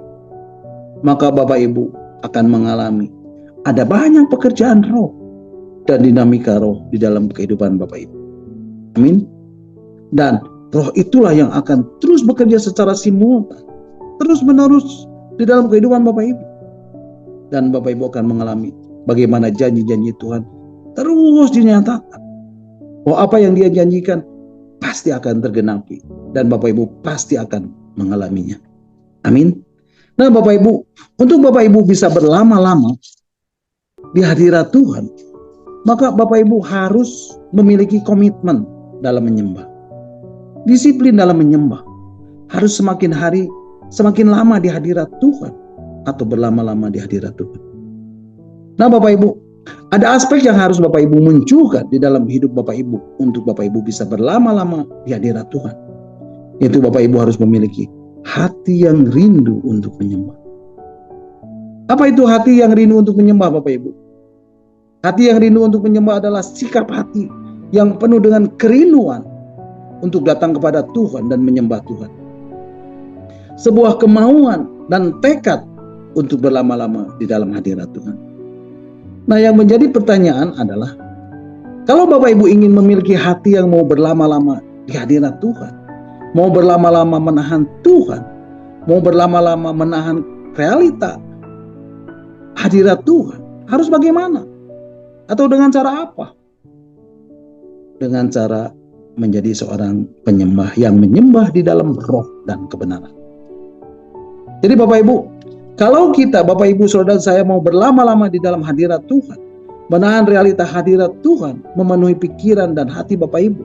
maka Bapak Ibu akan mengalami ada banyak pekerjaan roh dan dinamika roh di dalam kehidupan Bapak Ibu. Amin. Dan roh itulah yang akan terus bekerja secara simultan, terus menerus di dalam kehidupan Bapak Ibu. Dan Bapak Ibu akan mengalami bagaimana janji-janji Tuhan terus dinyatakan. Oh, apa yang Dia janjikan pasti akan tergenapi, dan Bapak Ibu pasti akan mengalaminya. Amin. Nah Bapak Ibu, untuk Bapak Ibu bisa berlama-lama di hadirat Tuhan, maka Bapak Ibu harus memiliki komitmen dalam menyembah. Disiplin dalam menyembah. Harus semakin hari semakin lama di hadirat Tuhan, atau berlama-lama di hadirat Tuhan. Nah Bapak Ibu, ada aspek yang harus Bapak Ibu munculkan di dalam hidup Bapak Ibu untuk Bapak Ibu bisa berlama-lama di hadirat Tuhan. Yaitu Bapak Ibu harus memiliki hati yang rindu untuk menyembah. Apa itu hati yang rindu untuk menyembah Bapak Ibu? Hati yang rindu untuk menyembah adalah sikap hati yang penuh dengan kerinduan untuk datang kepada Tuhan dan menyembah Tuhan. Sebuah kemauan dan tekad untuk berlama-lama di dalam hadirat Tuhan. Nah, yang menjadi pertanyaan adalah, kalau Bapak Ibu ingin memiliki hati yang mau berlama-lama di hadirat Tuhan, mau berlama-lama menahan Tuhan, mau berlama-lama menahan realita hadirat Tuhan, harus bagaimana? Atau dengan cara apa? Dengan cara menjadi seorang penyembah yang menyembah di dalam roh dan kebenaran. Jadi Bapak Ibu, kalau kita, Bapak Ibu, saudara saya mau berlama-lama di dalam hadirat Tuhan, menahan realita hadirat Tuhan, memenuhi pikiran dan hati Bapak Ibu,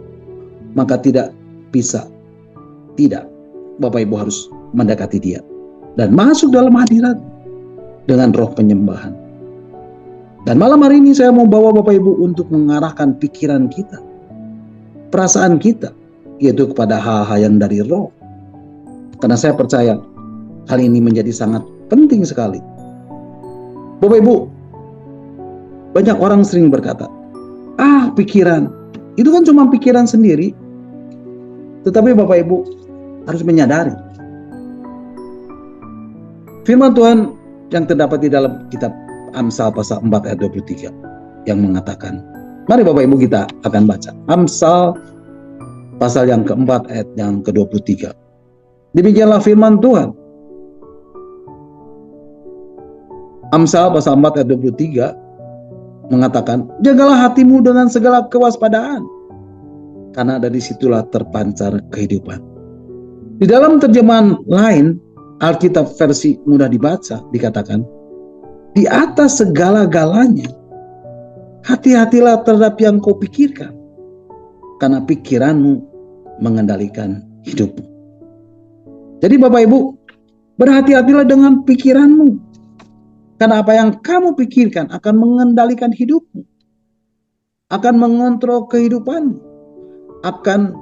maka tidak bisa, tidak, Bapak Ibu harus mendekati Dia dan masuk dalam hadirat dengan roh penyembahan. Dan malam hari ini saya mau bawa Bapak Ibu untuk mengarahkan pikiran kita, perasaan kita, yaitu kepada hal-hal yang dari roh. Karena saya percaya hal ini menjadi sangat penting sekali. Bapak Ibu, banyak orang sering berkata, pikiran, itu kan cuma pikiran sendiri. Tetapi Bapak Ibu harus menyadari firman Tuhan yang terdapat di dalam kitab Amsal pasal 4 ayat 23 yang mengatakan, mari Bapak Ibu kita akan baca Amsal pasal yang keempat ayat yang ke-23. Demikianlah firman Tuhan. Amsal pasal 4 ayat 23 mengatakan, jagalah hatimu dengan segala kewaspadaan, karena dari situlah terpancar kehidupan. Di dalam terjemahan lain, Alkitab versi mudah dibaca, dikatakan, di atas segala-galanya, hati-hatilah terhadap yang kau pikirkan, karena pikiranmu mengendalikan hidupmu. Jadi Bapak Ibu, berhati-hatilah dengan pikiranmu, karena apa yang kamu pikirkan akan mengendalikan hidupmu, akan mengontrol kehidupanmu, akan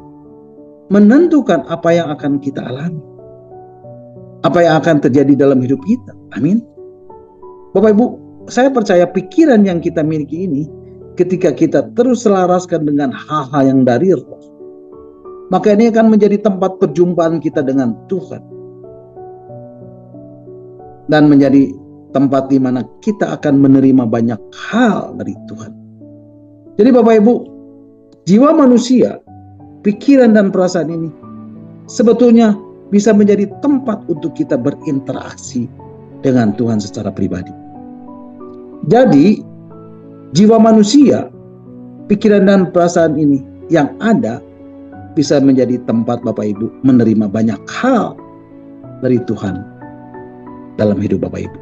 menentukan apa yang akan kita alami, apa yang akan terjadi dalam hidup kita. Amin. Bapak Ibu, saya percaya pikiran yang kita miliki ini, ketika kita terus selaraskan dengan hal-hal yang dari roh, maka ini akan menjadi tempat perjumpaan kita dengan Tuhan, dan menjadi tempat di mana kita akan menerima banyak hal dari Tuhan. Jadi Bapak Ibu, jiwa manusia, pikiran dan perasaan ini sebetulnya bisa menjadi tempat untuk kita berinteraksi dengan Tuhan secara pribadi. Jadi, jiwa manusia, pikiran dan perasaan ini yang ada bisa menjadi tempat Bapak Ibu menerima banyak hal dari Tuhan dalam hidup Bapak Ibu.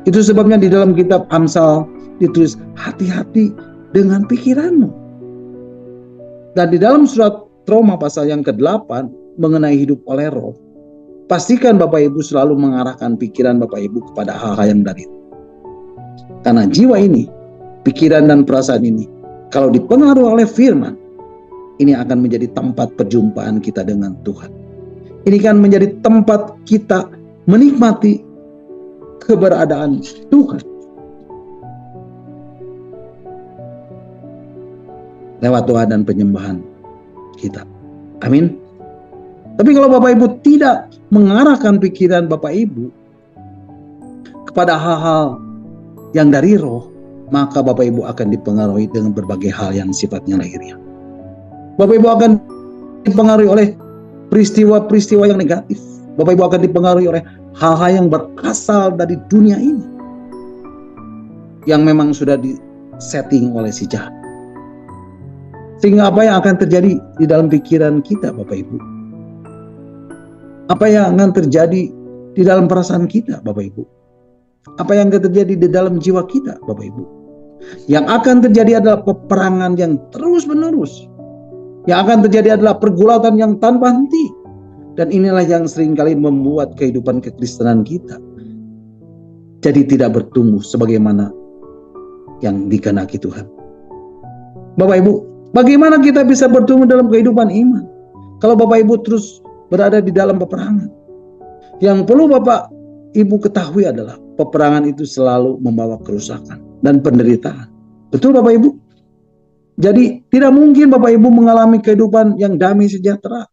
Itu sebabnya di dalam kitab Amsal ditulis, hati-hati dengan pikiranmu. Dan di dalam surat Roma pasal yang ke-8 mengenai hidup oleh roh, pastikan Bapak Ibu selalu mengarahkan pikiran Bapak Ibu kepada hal-hal yang dari roh. Karena jiwa ini, pikiran dan perasaan ini, kalau dipengaruhi oleh firman, ini akan menjadi tempat perjumpaan kita dengan Tuhan. Ini kan menjadi tempat kita menikmati keberadaan Tuhan lewat doa dan penyembahan kita. Amin. Tapi kalau Bapak Ibu tidak mengarahkan pikiran Bapak Ibu kepada hal-hal yang dari roh, maka Bapak Ibu akan dipengaruhi dengan berbagai hal yang sifatnya lahiriah. Bapak Ibu akan dipengaruhi oleh peristiwa-peristiwa yang negatif. Bapak Ibu akan dipengaruhi oleh hal-hal yang berasal dari dunia ini, yang memang sudah disetting oleh si jahat. Sehingga apa yang akan terjadi di dalam pikiran kita Bapak Ibu? Apa yang akan terjadi di dalam perasaan kita Bapak Ibu? Apa yang akan terjadi di dalam jiwa kita Bapak Ibu? Yang akan terjadi adalah peperangan yang terus menerus. Yang akan terjadi adalah pergulatan yang tanpa henti. Dan inilah yang seringkali membuat kehidupan kekristenan kita jadi tidak bertumbuh sebagaimana yang dikehendaki Tuhan. Bapak Ibu, bagaimana kita bisa bertumbuh dalam kehidupan iman kalau Bapak Ibu terus berada di dalam peperangan? Yang perlu Bapak Ibu ketahui adalah peperangan itu selalu membawa kerusakan dan penderitaan. Betul Bapak Ibu? Jadi tidak mungkin Bapak Ibu mengalami kehidupan yang damai sejahtera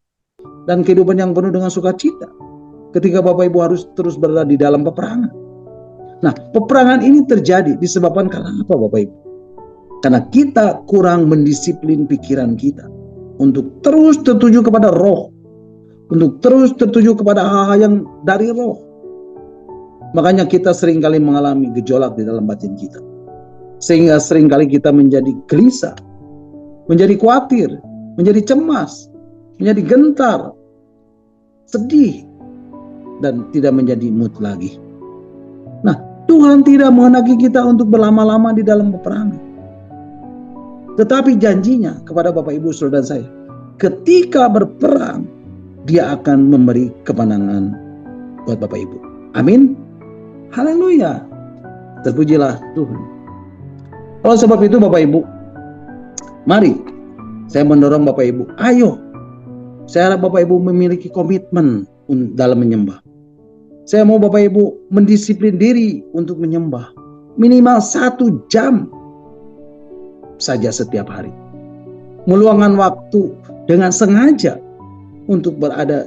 dan kehidupan yang penuh dengan sukacita ketika Bapak Ibu harus terus berada di dalam peperangan. Nah, peperangan ini terjadi disebabkan karena apa Bapak Ibu? Karena kita kurang mendisiplin pikiran kita untuk terus tertuju kepada roh, untuk terus tertuju kepada hal-hal yang dari roh. Makanya kita seringkali mengalami gejolak di dalam batin kita. Sehingga seringkali kita menjadi gelisah, menjadi khawatir, menjadi cemas, menjadi gentar, sedih, dan tidak menjadi mood lagi. Nah, Tuhan tidak menghendaki kita untuk berlama-lama di dalam peperangan. Tetapi janjinya kepada Bapak Ibu Saudara saya, ketika berperang, Dia akan memberi kemenangan buat Bapak Ibu. Amin. Haleluya. Terpujilah Tuhan. Oleh sebab itu Bapak Ibu, mari saya mendorong Bapak Ibu, ayo. Saya harap Bapak Ibu memiliki komitmen dalam menyembah. Saya mau Bapak Ibu mendisiplin diri untuk menyembah. Minimal 1 jam saja setiap hari. Meluangkan waktu dengan sengaja untuk berada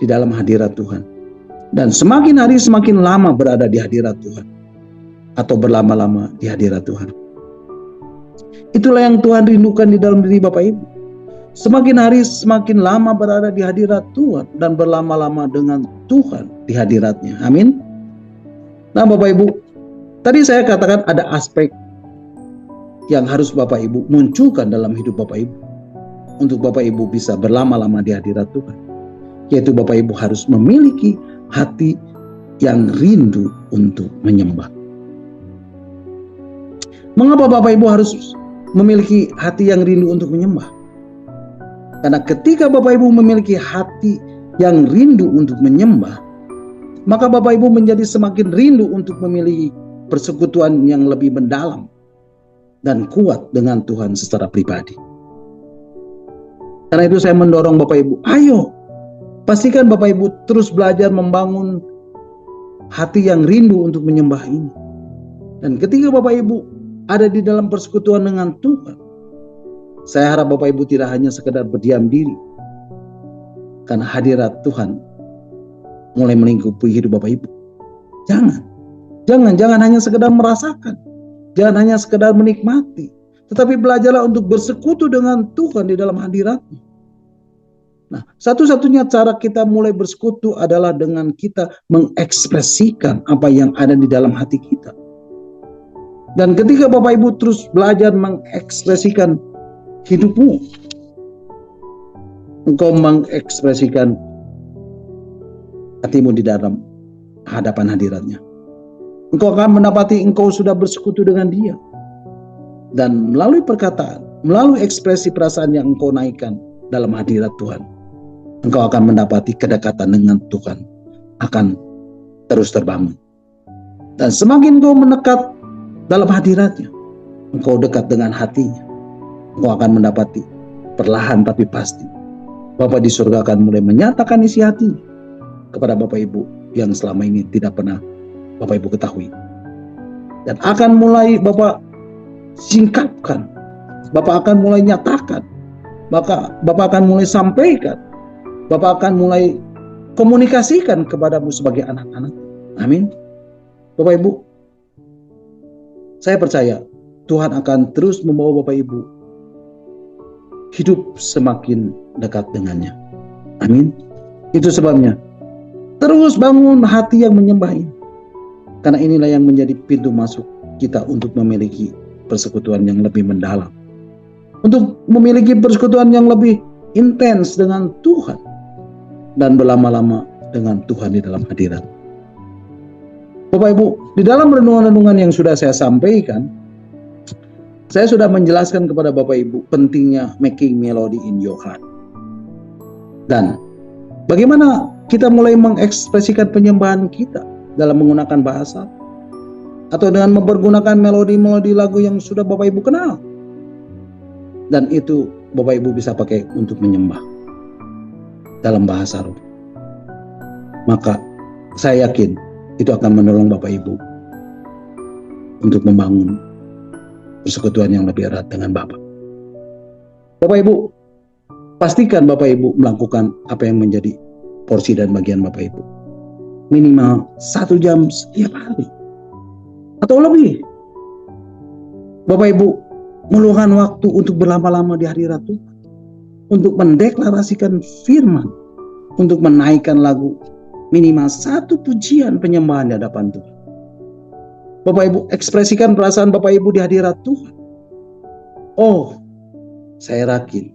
di dalam hadirat Tuhan. Dan semakin hari semakin lama berada di hadirat Tuhan. Atau berlama-lama di hadirat Tuhan. Itulah yang Tuhan rindukan di dalam diri Bapak Ibu. Semakin hari semakin lama berada di hadirat Tuhan. Dan berlama-lama dengan Tuhan di hadiratnya. Amin. Nah Bapak Ibu, tadi saya katakan ada aspek yang harus Bapak Ibu munculkan dalam hidup Bapak Ibu. Untuk Bapak Ibu bisa berlama-lama di hadirat Tuhan. Yaitu Bapak Ibu harus memiliki hati yang rindu untuk menyembah. Mengapa Bapak Ibu harus memiliki hati yang rindu untuk menyembah? Karena ketika Bapak Ibu memiliki hati yang rindu untuk menyembah, maka Bapak Ibu menjadi semakin rindu untuk memiliki persekutuan yang lebih mendalam dan kuat dengan Tuhan secara pribadi. Karena itu saya mendorong Bapak Ibu, ayo pastikan Bapak Ibu terus belajar membangun hati yang rindu untuk menyembah ini. Dan ketika Bapak Ibu ada di dalam persekutuan dengan Tuhan, saya harap Bapak Ibu tidak hanya sekedar berdiam diri. Karena hadirat Tuhan mulai melingkupi hidup Bapak Ibu. Jangan hanya sekedar merasakan. Jangan hanya sekedar menikmati. Tetapi belajarlah untuk bersekutu dengan Tuhan di dalam hadirat-Nya. Nah, satu-satunya cara kita mulai bersekutu adalah dengan kita mengekspresikan apa yang ada di dalam hati kita. Dan ketika Bapak Ibu terus belajar mengekspresikan hidupmu, engkau mengekspresikan hatimu di dalam hadapan hadirat-Nya. Engkau akan mendapati engkau sudah bersekutu dengan Dia. Dan melalui perkataan, melalui ekspresi perasaan yang engkau naikkan dalam hadirat Tuhan, engkau akan mendapati kedekatan dengan Tuhan akan terus terbangun. Dan semakin engkau mendekat dalam hadirat-Nya, engkau dekat dengan hati-Nya, engkau akan mendapati perlahan tapi pasti Bapa di surga akan mulai menyatakan isi hati kepada Bapak Ibu yang selama ini tidak pernah Bapak Ibu ketahui. Dan akan mulai Bapak singkapkan, Bapak akan mulai nyatakan, Bapak akan mulai sampaikan, Bapak akan mulai komunikasikan kepadamu sebagai anak-anak. Amin. Bapak Ibu, saya percaya Tuhan akan terus membawa Bapak Ibu hidup semakin dekat dengannya. Amin. Itu sebabnya terus bangun hati yang menyembah ini. Karena inilah yang menjadi pintu masuk kita untuk memiliki persekutuan yang lebih mendalam. Untuk memiliki persekutuan yang lebih intens dengan Tuhan. Dan berlama-lama dengan Tuhan di dalam hadirat. Bapak Ibu, di dalam renungan-renungan yang sudah saya sampaikan, saya sudah menjelaskan kepada Bapak Ibu pentingnya making melody in your heart. Dan bagaimana kita mulai mengekspresikan penyembahan kita dalam menggunakan bahasa atau dengan mempergunakan melodi-melodi lagu yang sudah Bapak Ibu kenal. Dan itu Bapak Ibu bisa pakai untuk menyembah dalam bahasa roh. Maka saya yakin itu akan menolong Bapak Ibu untuk membangun persekutuan yang lebih erat dengan Bapak. Bapak Ibu, pastikan Bapak Ibu melakukan apa yang menjadi porsi dan bagian Bapak Ibu. Minimal 1 jam setiap hari atau lebih. Bapak Ibu meluangkan waktu untuk berlama-lama di hadirat Tuhan, untuk mendeklarasikan firman, untuk menaikkan lagu minimal satu pujian penyembahan di hadapan Tuhan. Bapak Ibu, ekspresikan perasaan Bapak Ibu di hadirat Tuhan. Oh, saya yakin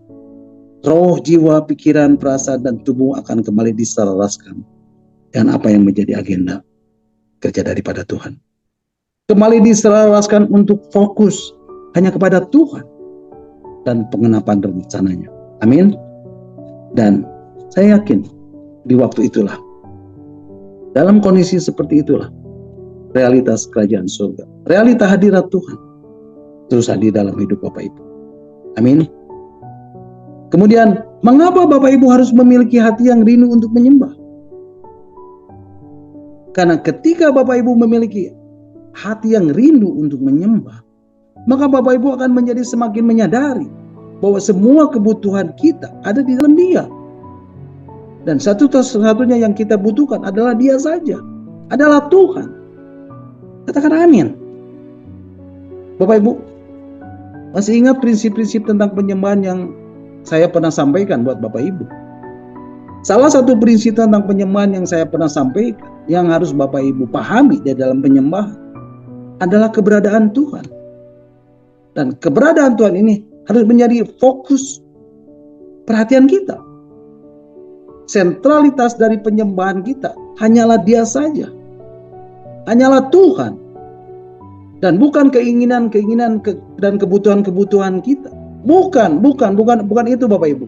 roh, jiwa, pikiran, perasaan, dan tubuh akan kembali diselaraskan dengan apa yang menjadi agenda kerja daripada Tuhan. Kembali diselaraskan untuk fokus hanya kepada Tuhan dan pengenapan rencananya. Amin. Dan saya yakin di waktu itulah, dalam kondisi seperti itulah, realitas kerajaan surga, realita hadirat Tuhan terus hadir dalam hidup Bapak Ibu. Amin. Kemudian, mengapa Bapak Ibu harus memiliki hati yang rindu untuk menyembah? Karena ketika Bapak Ibu memiliki hati yang rindu untuk menyembah, maka Bapak Ibu akan menjadi semakin menyadari bahwa semua kebutuhan kita ada di dalam Dia. Dan satu-satunya yang kita butuhkan adalah Dia saja, adalah Tuhan. Katakan amin. Bapak Ibu, masih ingat prinsip-prinsip tentang penyembahan yang saya pernah sampaikan buat Bapak Ibu? Salah satu prinsip tentang penyembahan yang saya pernah sampaikan, yang harus Bapak Ibu pahami di dalam penyembahan, adalah keberadaan Tuhan. Dan keberadaan Tuhan ini harus menjadi fokus perhatian kita. Sentralitas dari penyembahan kita hanyalah Dia saja, hanyalah Tuhan, dan bukan keinginan-keinginan dan kebutuhan-kebutuhan kita. Bukan itu Bapak Ibu.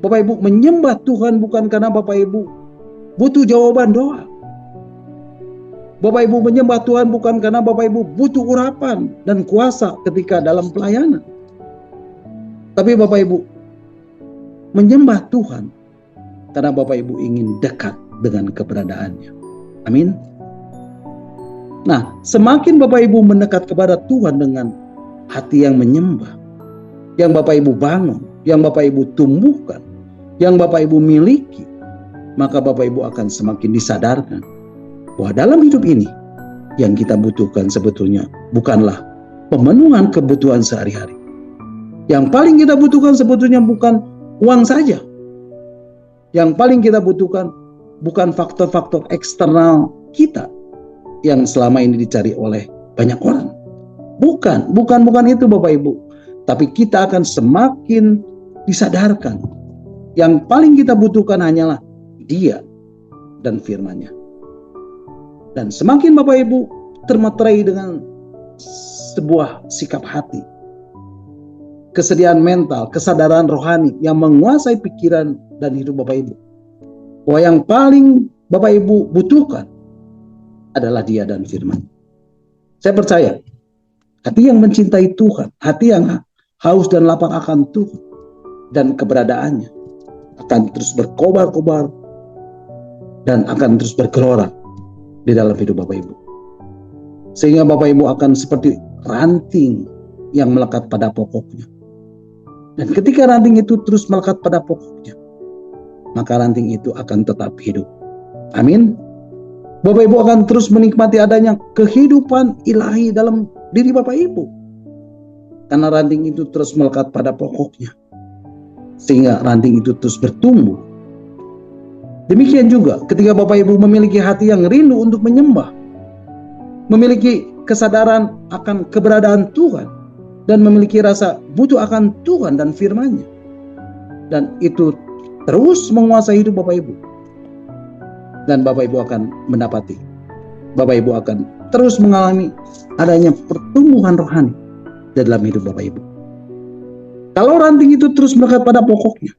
Bapak Ibu menyembah Tuhan bukan karena Bapak Ibu butuh jawaban doa. Bapak Ibu menyembah Tuhan bukan karena Bapak Ibu butuh urapan dan kuasa ketika dalam pelayanan. Tapi Bapak Ibu menyembah Tuhan karena Bapak Ibu ingin dekat dengan keberadaannya. Amin. Nah, semakin Bapak Ibu mendekat kepada Tuhan dengan hati yang menyembah, yang Bapak Ibu bangun, yang Bapak Ibu tumbuhkan, yang Bapak Ibu miliki, maka Bapak Ibu akan semakin disadarkan bahwa dalam hidup ini yang kita butuhkan sebetulnya bukanlah pemenuhan kebutuhan sehari-hari. Yang paling kita butuhkan sebetulnya bukan uang saja. Yang paling kita butuhkan bukan faktor-faktor eksternal kita yang selama ini dicari oleh banyak orang. Bukan itu Bapak Ibu. Tapi kita akan semakin disadarkan. Yang paling kita butuhkan hanyalah Dia dan firman-Nya. Dan semakin Bapak Ibu termaterai dengan sebuah sikap hati, kesediaan mental, kesadaran rohani yang menguasai pikiran dan hidup Bapak Ibu, bahwa yang paling Bapak Ibu butuhkan adalah Dia dan firman. Saya percaya hati yang mencintai Tuhan, hati yang haus dan lapang akan Tuhan dan keberadaannya akan terus berkobar-kobar dan akan terus bergelora di dalam hidup Bapak Ibu. Sehingga Bapak Ibu akan seperti ranting yang melekat pada pokoknya. Dan ketika ranting itu terus melekat pada pokoknya, maka ranting itu akan tetap hidup. Amin. Bapak Ibu akan terus menikmati adanya kehidupan ilahi dalam diri Bapak Ibu. Karena ranting itu terus melekat pada pokoknya. Sehingga ranting itu terus bertumbuh. Demikian juga ketika Bapak Ibu memiliki hati yang rindu untuk menyembah, memiliki kesadaran akan keberadaan Tuhan, dan memiliki rasa butuh akan Tuhan dan firman-Nya, dan itu terus menguasai hidup Bapak Ibu, dan Bapak Ibu akan mendapati, Bapak Ibu akan terus mengalami adanya pertumbuhan rohani dalam hidup Bapak Ibu. Kalau ranting itu terus melekat pada pokoknya,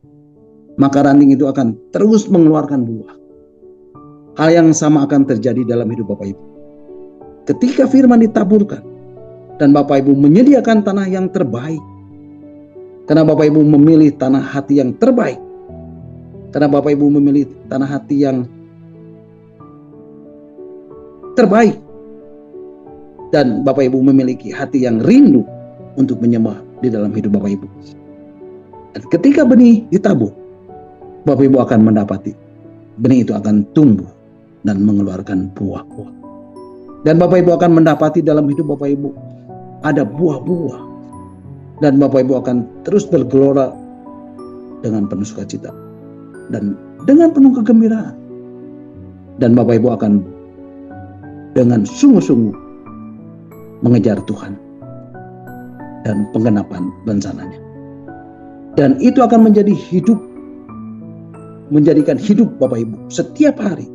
maka ranting itu akan terus mengeluarkan buah. Hal yang sama akan terjadi dalam hidup Bapak Ibu. Ketika firman ditaburkan dan Bapak Ibu menyediakan tanah yang terbaik, karena Bapak Ibu memilih tanah hati yang terbaik, karena Bapak Ibu memilih tanah hati yang terbaik, dan Bapak Ibu memiliki hati yang rindu untuk menyembah di dalam hidup Bapak Ibu. Dan ketika benih ditabur, Bapak Ibu akan mendapati benih itu akan tumbuh dan mengeluarkan buah-buah. Dan Bapak Ibu akan mendapati dalam hidup Bapak Ibu ada buah-buah. Dan Bapak Ibu akan terus bergelora dengan penuh sukacita. Dan dengan penuh kegembiraan. Dan Bapak Ibu akan dengan sungguh-sungguh mengejar Tuhan dan penggenapan rencananya. Dan itu akan menjadikan hidup Bapak Ibu setiap hari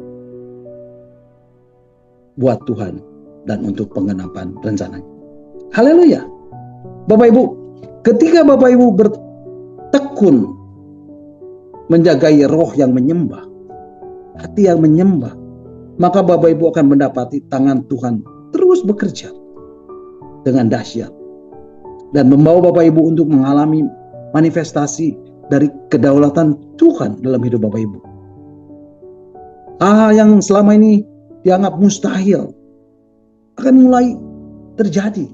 buat Tuhan dan untuk penggenapan rencananya. Haleluya. Bapak Ibu, ketika Bapak Ibu bertekun menjagai roh yang menyembah, hati yang menyembah, maka Bapak Ibu akan mendapati tangan Tuhan terus bekerja dengan dahsyat dan membawa Bapak Ibu untuk mengalami manifestasi dari kedaulatan Tuhan dalam hidup Bapak Ibu. Hal yang selama ini dianggap mustahil akan mulai terjadi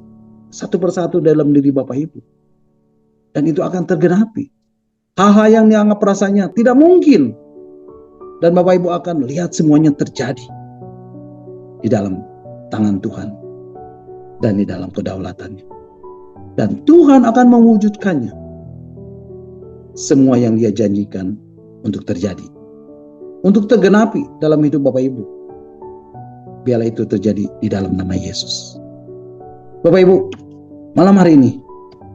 satu persatu dalam diri Bapak Ibu, dan itu akan tergenapi. Hal-hal yang dianggap rasanya tidak mungkin, dan Bapak Ibu akan lihat semuanya terjadi di dalam tangan Tuhan dan di dalam kedaulatannya. Dan Tuhan akan mewujudkannya semua yang Dia janjikan untuk terjadi, untuk tergenapi dalam hidup Bapak Ibu. Biarlah itu terjadi di dalam nama Yesus. Bapak Ibu, malam hari ini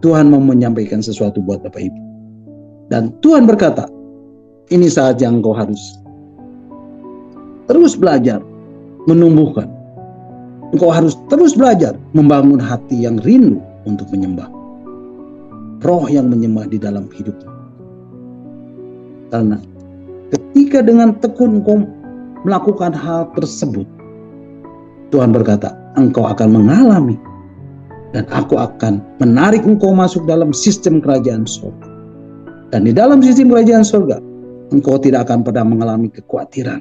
Tuhan mau menyampaikan sesuatu buat Bapak Ibu. Dan Tuhan berkata, ini saat yang engkau harus terus belajar menumbuhkan. Engkau harus terus belajar membangun hati yang rindu untuk menyembah. Roh yang menyembah di dalam hidupmu. Karena ketika dengan tekun engkau melakukan hal tersebut, Tuhan berkata, engkau akan mengalami dan aku akan menarik engkau masuk dalam sistem kerajaan surga. Dan di dalam sistem kerajaan surga, engkau tidak akan pernah mengalami kekhawatiran.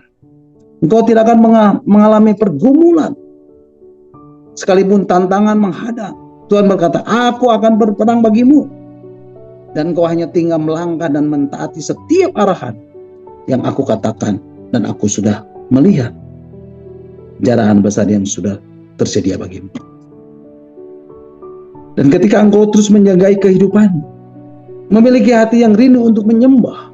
Engkau tidak akan mengalami pergumulan. Sekalipun tantangan menghadap, Tuhan berkata, aku akan berperang bagimu. Dan engkau hanya tinggal melangkah dan mentaati setiap arahan yang aku katakan. Dan aku sudah melihat jarahan besar yang sudah tersedia bagimu. Dan ketika engkau terus menjagai kehidupan, memiliki hati yang rindu untuk menyembah,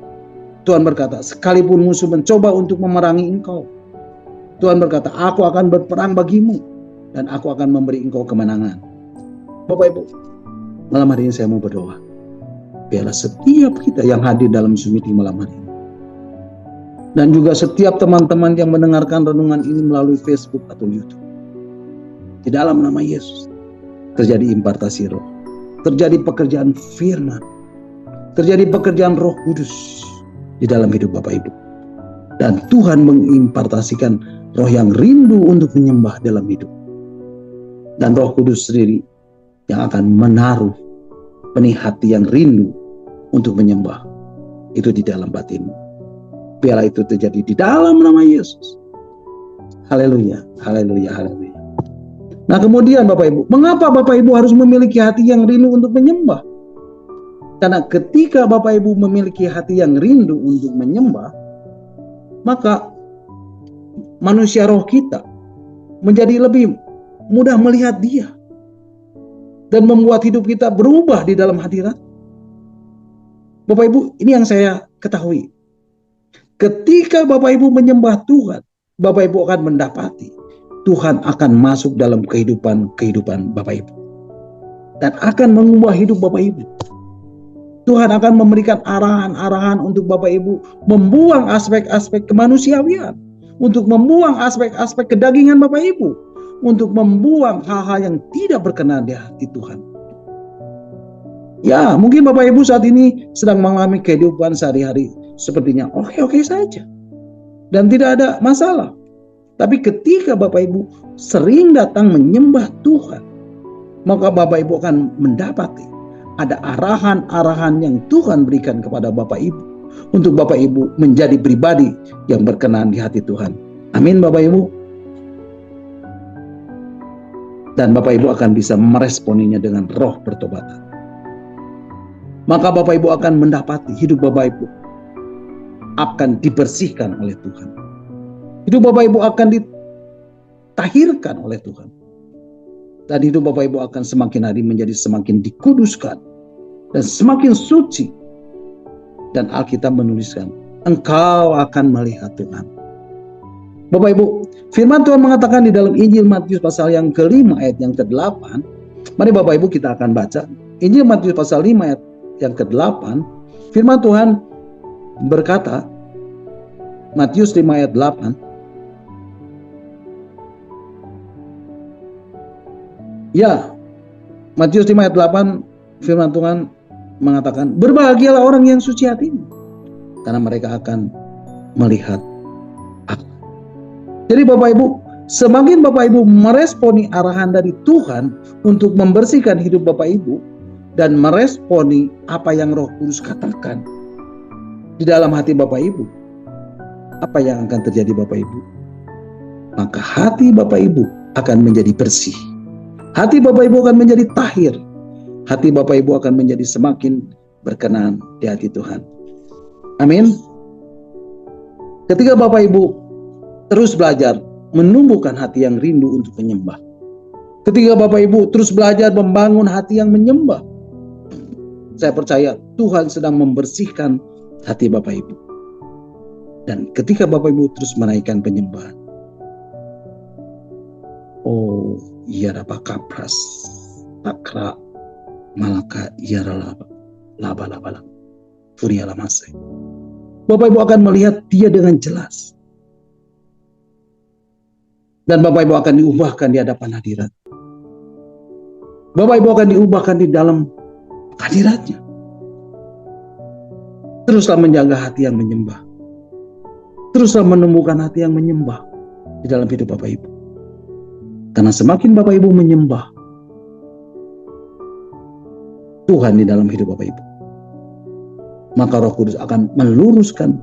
Tuhan berkata, sekalipun musuh mencoba untuk memerangi engkau, Tuhan berkata, aku akan berperang bagimu dan aku akan memberi engkau kemenangan. Bapak Ibu, malam hari ini saya mau berdoa. Biarlah setiap kita yang hadir dalam Zoom meeting malam hari ini, dan juga setiap teman-teman yang mendengarkan renungan ini melalui Facebook atau YouTube, di dalam nama Yesus terjadi impartasi roh, terjadi pekerjaan firman, terjadi pekerjaan Roh Kudus di dalam hidup Bapak Ibu. Dan Tuhan mengimpartasikan roh yang rindu untuk menyembah dalam hidup. Dan Roh Kudus sendiri yang akan menaruh benih hati yang rindu untuk menyembah itu di dalam batinmu. Biarlah itu terjadi di dalam nama Yesus. Haleluya, haleluya, haleluya. Nah kemudian Bapak Ibu, mengapa Bapak Ibu harus memiliki hati yang rindu untuk menyembah? Karena ketika Bapak Ibu memiliki hati yang rindu untuk menyembah, maka manusia roh kita menjadi lebih mudah melihat Dia dan membuat hidup kita berubah di dalam hadirat. Bapak Ibu, ini yang saya ketahui. Ketika Bapak Ibu menyembah Tuhan, Bapak Ibu akan mendapati Tuhan akan masuk dalam kehidupan Bapak Ibu dan akan mengubah hidup Bapak Ibu. Tuhan akan memberikan arahan-arahan untuk Bapak Ibu membuang aspek-aspek kemanusiawian, untuk membuang aspek-aspek kedagingan Bapak Ibu, untuk membuang hal-hal yang tidak berkenan di hati Tuhan. Ya, mungkin Bapak Ibu saat ini sedang mengalami kehidupan sehari-hari sepertinya oke-oke saja dan tidak ada masalah. Tapi ketika Bapak Ibu sering datang menyembah Tuhan, maka Bapak Ibu akan mendapati ada arahan-arahan yang Tuhan berikan kepada Bapak Ibu untuk Bapak Ibu menjadi pribadi yang berkenan di hati Tuhan. Amin Bapak Ibu. Dan Bapak Ibu akan bisa meresponinya dengan roh pertobatan. Maka Bapak Ibu akan mendapati hidup Bapak Ibu akan dibersihkan oleh Tuhan. Hidup Bapak Ibu akan ditahirkan oleh Tuhan. Dan hidup Bapak Ibu akan semakin hari menjadi semakin dikuduskan dan semakin suci. Dan Alkitab menuliskan engkau akan melihat Tuhan. Bapak Ibu, firman Tuhan mengatakan di dalam Injil Matius pasal yang ke-5 ayat yang ke-8. Mari Bapak Ibu kita akan baca Injil Matius pasal 5 ayat yang ke-8. Firman Tuhan berkata, Matius 5 ayat 8, ya, Matius 5 ayat 8, firman Tuhan mengatakan, berbahagialah orang yang suci hatinya, karena mereka akan melihat aku. Jadi Bapak Ibu, semakin Bapak Ibu meresponi arahan dari Tuhan untuk membersihkan hidup Bapak Ibu, dan meresponi apa yang Roh Kudus katakan di dalam hati Bapak Ibu, apa yang akan terjadi Bapak Ibu? Maka hati Bapak Ibu akan menjadi bersih. Hati Bapak Ibu akan menjadi tahir. Hati Bapak Ibu akan menjadi semakin berkenan di hati Tuhan. Amin. Ketika Bapak Ibu terus belajar menumbuhkan hati yang rindu untuk menyembah. Ketika Bapak Ibu terus belajar membangun hati yang menyembah, saya percaya Tuhan sedang membersihkan hati Bapak Ibu. Dan ketika Bapak Ibu terus menaikkan penyembahan, oh, iya dapat kapras, takra, malaka, iya laba, furia lamasai. Bapak Ibu akan melihat Dia dengan jelas. Dan Bapak Ibu akan diubahkan di hadapan hadirat. Bapak Ibu akan diubahkan di dalam hadiratnya. Teruslah menjaga hati yang menyembah. Teruslah menemukan hati yang menyembah di dalam hidup Bapak Ibu. Karena semakin Bapak Ibu menyembah Tuhan di dalam hidup Bapak Ibu, maka Roh Kudus akan meluruskan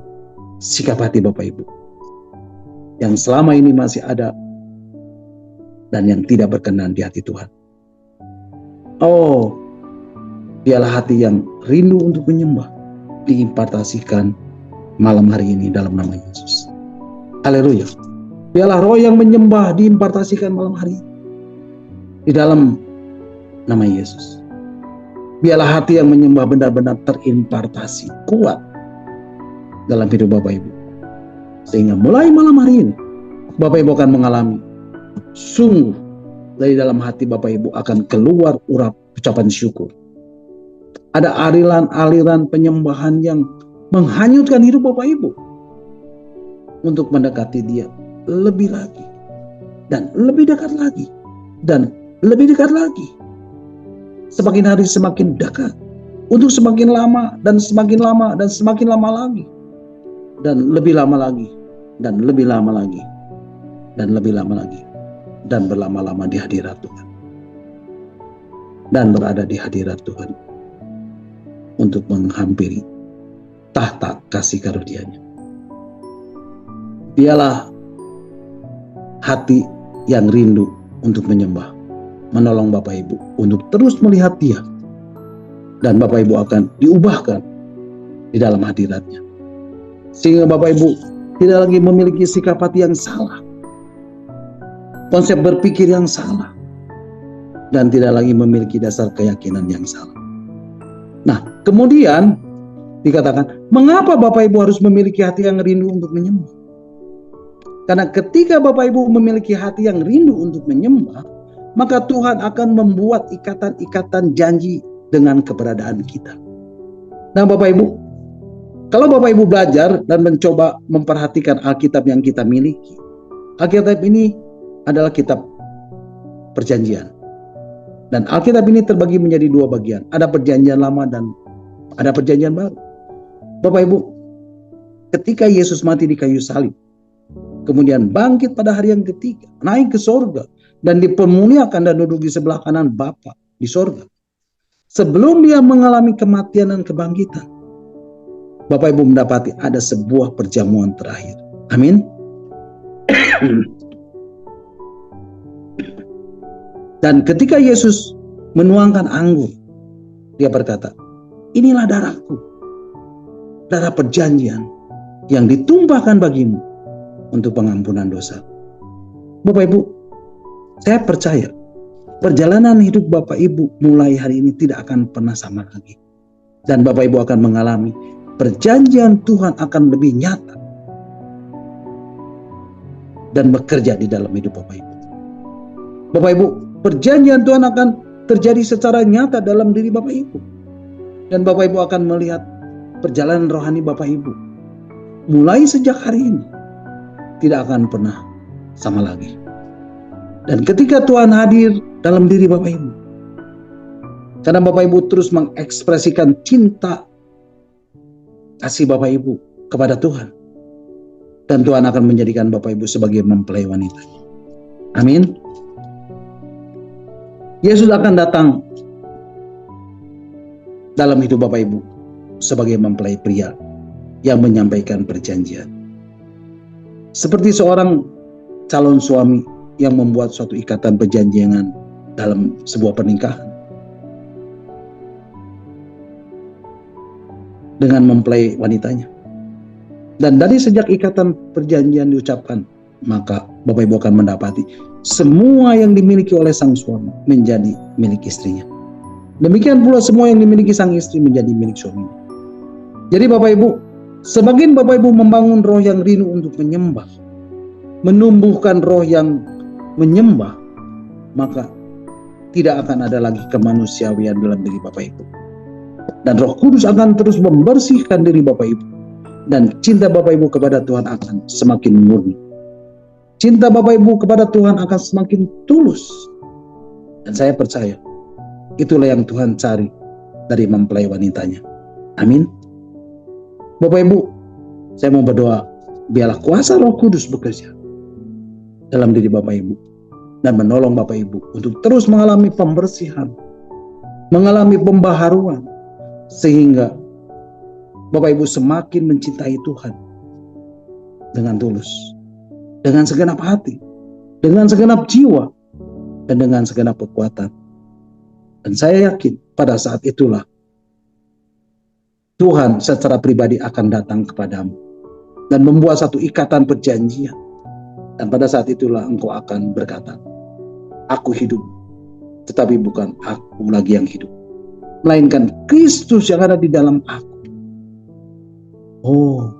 sikap hati Bapak Ibu yang selama ini masih ada dan yang tidak berkenan di hati Tuhan. Oh, dialah hati yang rindu untuk menyembah, diimpartasikan malam hari ini dalam nama Yesus. Haleluya. Dialah roh yang menyembah, diimpartasikan malam hari ini di dalam nama Yesus. Biarlah hati yang menyembah benar-benar terimpartasi kuat dalam hidup Bapak Ibu. Sehingga mulai malam hari ini Bapak Ibu akan mengalami sungguh dari dalam hati Bapak Ibu akan keluar urap ucapan syukur. Ada aliran-aliran penyembahan yang menghanyutkan hidup Bapak Ibu untuk mendekati Dia lebih lagi dan lebih dekat lagi dan lebih dekat lagi. Semakin hari semakin dekat, untuk semakin lama dan semakin lama dan semakin lama lagi, dan lebih lama lagi dan lebih lama lagi dan lebih lama lagi, dan berlama-lama di hadirat Tuhan, dan berada di hadirat Tuhan untuk menghampiri tahta kasih karunia-Nya. Dialah hati yang rindu untuk menyembah, menolong Bapak Ibu untuk terus melihat Dia, dan Bapak Ibu akan diubahkan di dalam hadirat-Nya, sehingga Bapak Ibu tidak lagi memiliki sikap hati yang salah, konsep berpikir yang salah, dan tidak lagi memiliki dasar keyakinan yang salah. Nah, kemudian dikatakan, mengapa Bapak Ibu harus memiliki hati yang rindu untuk menyembah? Karena ketika Bapak Ibu memiliki hati yang rindu untuk menyembah, maka Tuhan akan membuat ikatan-ikatan janji dengan keberadaan kita. Nah Bapak Ibu, kalau Bapak Ibu belajar dan mencoba memperhatikan Alkitab yang kita miliki, Alkitab ini adalah kitab perjanjian. Dan Alkitab ini terbagi menjadi dua bagian. Ada perjanjian lama dan ada perjanjian baru. Bapak Ibu, ketika Yesus mati di kayu salib, kemudian bangkit pada hari yang ketiga, naik ke sorga, dan dipermuliakan dan duduk di sebelah kanan Bapa di sorga. Sebelum Dia mengalami kematian dan kebangkitan, Bapak Ibu mendapati ada sebuah perjamuan terakhir. Amin. Dan ketika Yesus menuangkan anggur, Dia berkata, inilah darahku, darah perjanjian yang ditumpahkan bagimu untuk pengampunan dosa. Bapak Ibu, saya percaya perjalanan hidup Bapak Ibu mulai hari ini tidak akan pernah sama lagi. Dan Bapak Ibu akan mengalami perjanjian Tuhan akan lebih nyata dan bekerja di dalam hidup Bapak Ibu. Bapak Ibu, perjanjian Tuhan akan terjadi secara nyata dalam diri Bapak Ibu. Dan Bapak Ibu akan melihat perjalanan rohani Bapak Ibu. Mulai sejak hari ini, tidak akan pernah sama lagi. Dan ketika Tuhan hadir dalam diri Bapak Ibu, karena Bapak Ibu terus mengekspresikan cinta kasih Bapak Ibu kepada Tuhan, dan Tuhan akan menjadikan Bapak Ibu sebagai mempelai wanita. Amin. Yesus akan datang dalam hidup Bapak Ibu sebagai mempelai pria yang menyampaikan perjanjian. Seperti seorang calon suami yang membuat suatu ikatan perjanjian dalam sebuah pernikahan dengan mempelai wanitanya. Dan dari sejak ikatan perjanjian diucapkan, maka Bapak Ibu akan mendapati semua yang dimiliki oleh sang suami menjadi milik istrinya. Demikian pula semua yang dimiliki sang istri menjadi milik suaminya. Jadi Bapak Ibu, semakin Bapak Ibu membangun roh yang rindu untuk menyembah, menumbuhkan roh yang menyembah, maka tidak akan ada lagi kemanusiawian dalam diri Bapak Ibu. Dan Roh Kudus akan terus membersihkan diri Bapak Ibu. Dan cinta Bapak Ibu kepada Tuhan akan semakin murni. Cinta Bapak Ibu kepada Tuhan akan semakin tulus. Dan saya percaya, itulah yang Tuhan cari dari mempelai wanitanya. Amin. Bapak Ibu, saya mau berdoa, biarlah kuasa Roh Kudus bekerja dalam diri Bapak Ibu. Dan menolong Bapak Ibu untuk terus mengalami pembersihan, mengalami pembaharuan, sehingga Bapak Ibu semakin mencintai Tuhan dengan tulus, dengan segenap hati, dengan segenap jiwa, dan dengan segenap kekuatan. Dan saya yakin pada saat itulah Tuhan secara pribadi akan datang kepadamu dan membuat satu ikatan perjanjian. Dan pada saat itulah engkau akan berkata, aku hidup, tetapi bukan aku lagi yang hidup, melainkan Kristus yang ada di dalam aku. Oh,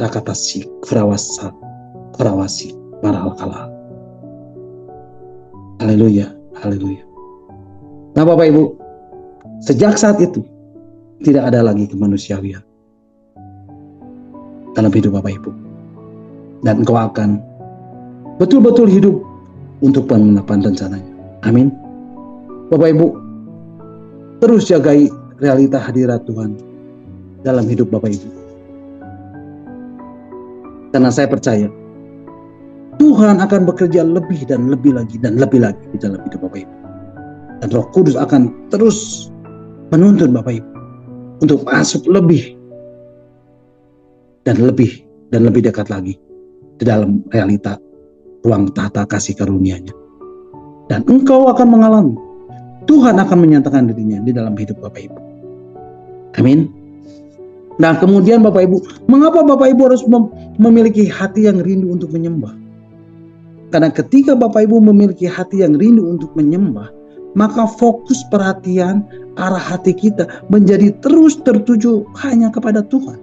rakatasi, kerawasi, marahal kalah. Haleluya, haleluya. Nah Bapak Ibu, sejak saat itu tidak ada lagi kemanusiawian dalam hidup Bapak Ibu. Dan engkau akan betul-betul hidup untuk penggenapan rencananya. Amin. Bapak Ibu, terus jagai realita hadirat Tuhan dalam hidup Bapak Ibu. Karena saya percaya Tuhan akan bekerja lebih dan lebih lagi dan lebih lagi di dalam hidup Bapak Ibu. Dan Roh Kudus akan terus menuntun Bapak Ibu untuk masuk lebih dan lebih dekat lagi di dalam realita ruang tahta kasih karunia-Nya. Dan engkau akan mengalami Tuhan akan menyatakan dirinya di dalam hidup Bapak Ibu. Amin. Nah kemudian Bapak Ibu, mengapa Bapak Ibu harus memiliki hati yang rindu untuk menyembah? Karena ketika Bapak Ibu memiliki hati yang rindu untuk menyembah, maka fokus perhatian arah hati kita menjadi terus tertuju hanya kepada Tuhan.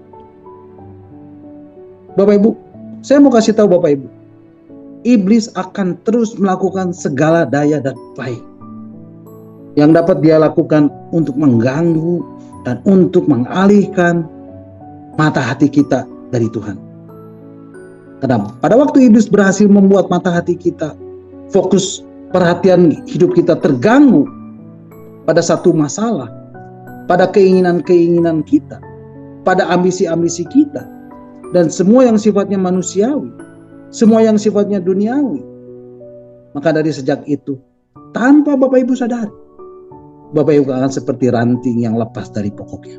Bapak Ibu, saya mau kasih tahu Bapak Ibu, iblis akan terus melakukan segala daya dan baik yang dapat dia lakukan untuk mengganggu dan untuk mengalihkan mata hati kita dari Tuhan. Karena pada waktu iblis berhasil membuat mata hati kita, fokus perhatian hidup kita terganggu pada satu masalah, pada keinginan-keinginan kita, pada ambisi-ambisi kita, dan semua yang sifatnya manusiawi, semua yang sifatnya duniawi. Maka dari sejak itu, tanpa Bapak Ibu sadari, Bapak Ibu akan seperti ranting yang lepas dari pokoknya.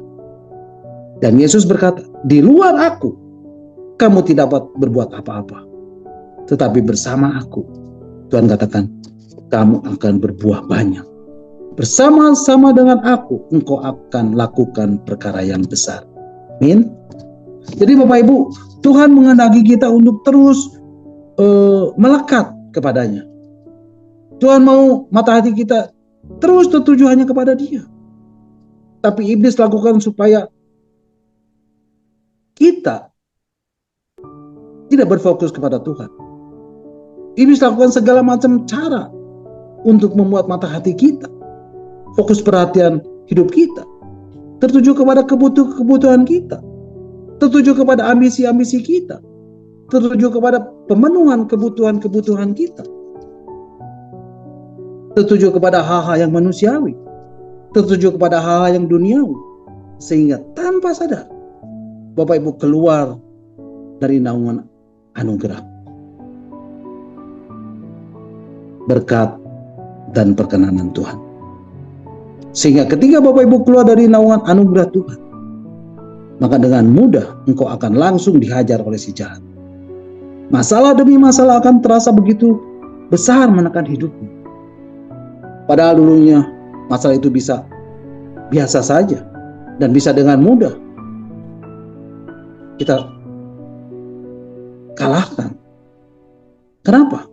Dan Yesus berkata, di luar aku, kamu tidak dapat berbuat apa-apa. Tetapi bersama aku, Tuhan katakan, kamu akan berbuah banyak. Bersama-sama dengan aku, engkau akan lakukan perkara yang besar. Amin. Jadi Bapak Ibu, Tuhan menghendaki kita untuk terus melekat kepadanya. Tuhan mau mata hati kita terus tertuju hanya kepada Dia. Tapi iblis lakukan supaya kita tidak berfokus kepada Tuhan. Iblis lakukan segala macam cara untuk membuat mata hati kita, fokus perhatian hidup kita, tertuju kepada kebutuhan kita, tertuju kepada ambisi-ambisi kita, tertuju kepada pemenuhan kebutuhan kita, tertuju kepada hal-hal yang manusiawi, tertuju kepada hal-hal yang duniawi, sehingga tanpa sadar Bapak Ibu keluar dari naungan anugerah, berkat dan perkenanan Tuhan. Sehingga ketika Bapak Ibu keluar dari naungan anugerah Tuhan, maka dengan mudah engkau akan langsung dihajar oleh si jahat. Masalah demi masalah akan terasa begitu besar menekan hidupmu. Padahal dulunya masalah itu bisa biasa saja dan bisa dengan mudah kita kalahkan. Kenapa?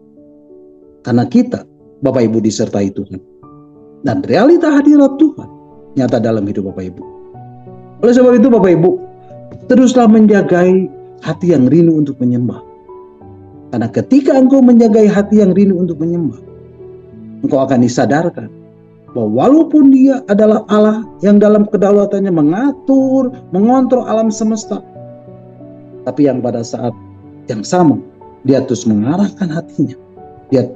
Karena kita, Bapak Ibu, disertai Tuhan. Dan realita hadirat Tuhan nyata dalam hidup Bapak Ibu. Oleh sebab itu Bapak Ibu, teruslah menjagai hati yang rindu untuk menyembah. Karena ketika engkau menjagai hati yang rindu untuk menyembah, engkau akan disadarkan bahwa walaupun Dia adalah Allah yang dalam kedaulatannya mengatur, mengontrol alam semesta, tapi yang pada saat yang sama Dia terus mengarahkan hatinya, Dia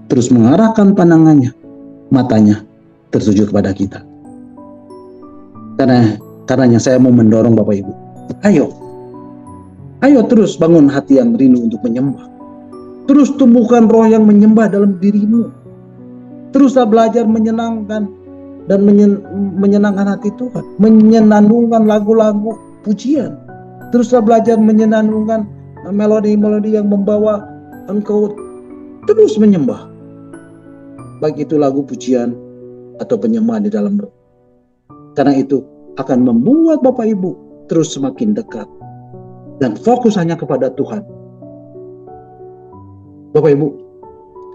terus mengarahkan pandangannya, matanya tertuju kepada kita. Karenanya saya mau mendorong Bapak Ibu, ayo terus bangun hati yang rindu untuk menyembah. Terus tumbuhkan roh yang menyembah dalam dirimu. Teruslah belajar menyenangkan dan menyenangkan hati Tuhan, menyenandungkan lagu-lagu pujian. Teruslah belajar menyenandungkan melodi-melodi yang membawa engkau terus menyembah, baik itu lagu pujian atau penyembahan di dalam roh. Karena itu akan membuat Bapak Ibu terus semakin dekat dan fokus hanya kepada Tuhan. Bapak Ibu,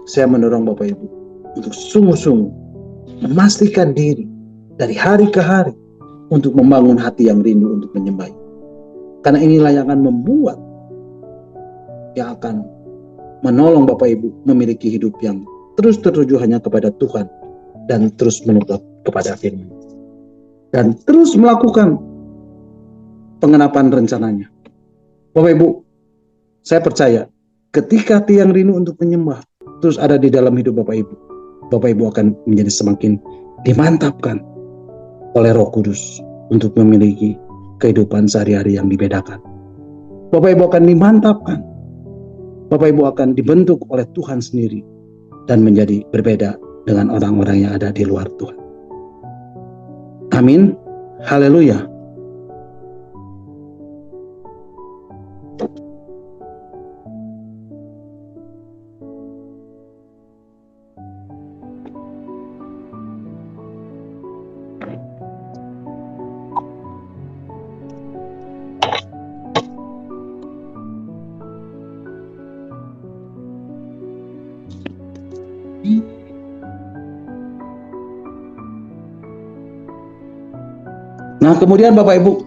saya mendorong Bapak Ibu untuk sungguh-sungguh memastikan diri dari hari ke hari untuk membangun hati yang rindu untuk menyembah. Karena inilah yang akan membuat, yang akan menolong Bapak Ibu memiliki hidup yang terus tertuju hanya kepada Tuhan dan terus menurut kepada firman dan terus melakukan pengenapan rencananya. Bapak Ibu, saya percaya ketika hati yang rindu untuk menyembah terus ada di dalam hidup Bapak Ibu, Bapak Ibu akan menjadi semakin dimantapkan oleh Roh Kudus untuk memiliki kehidupan sehari-hari yang dibedakan. Bapak Ibu akan dimantapkan, Bapak Ibu akan dibentuk oleh Tuhan sendiri dan menjadi berbeda dengan orang-orang yang ada di luar Tuhan. Amin. Haleluya. Nah, kemudian Bapak Ibu,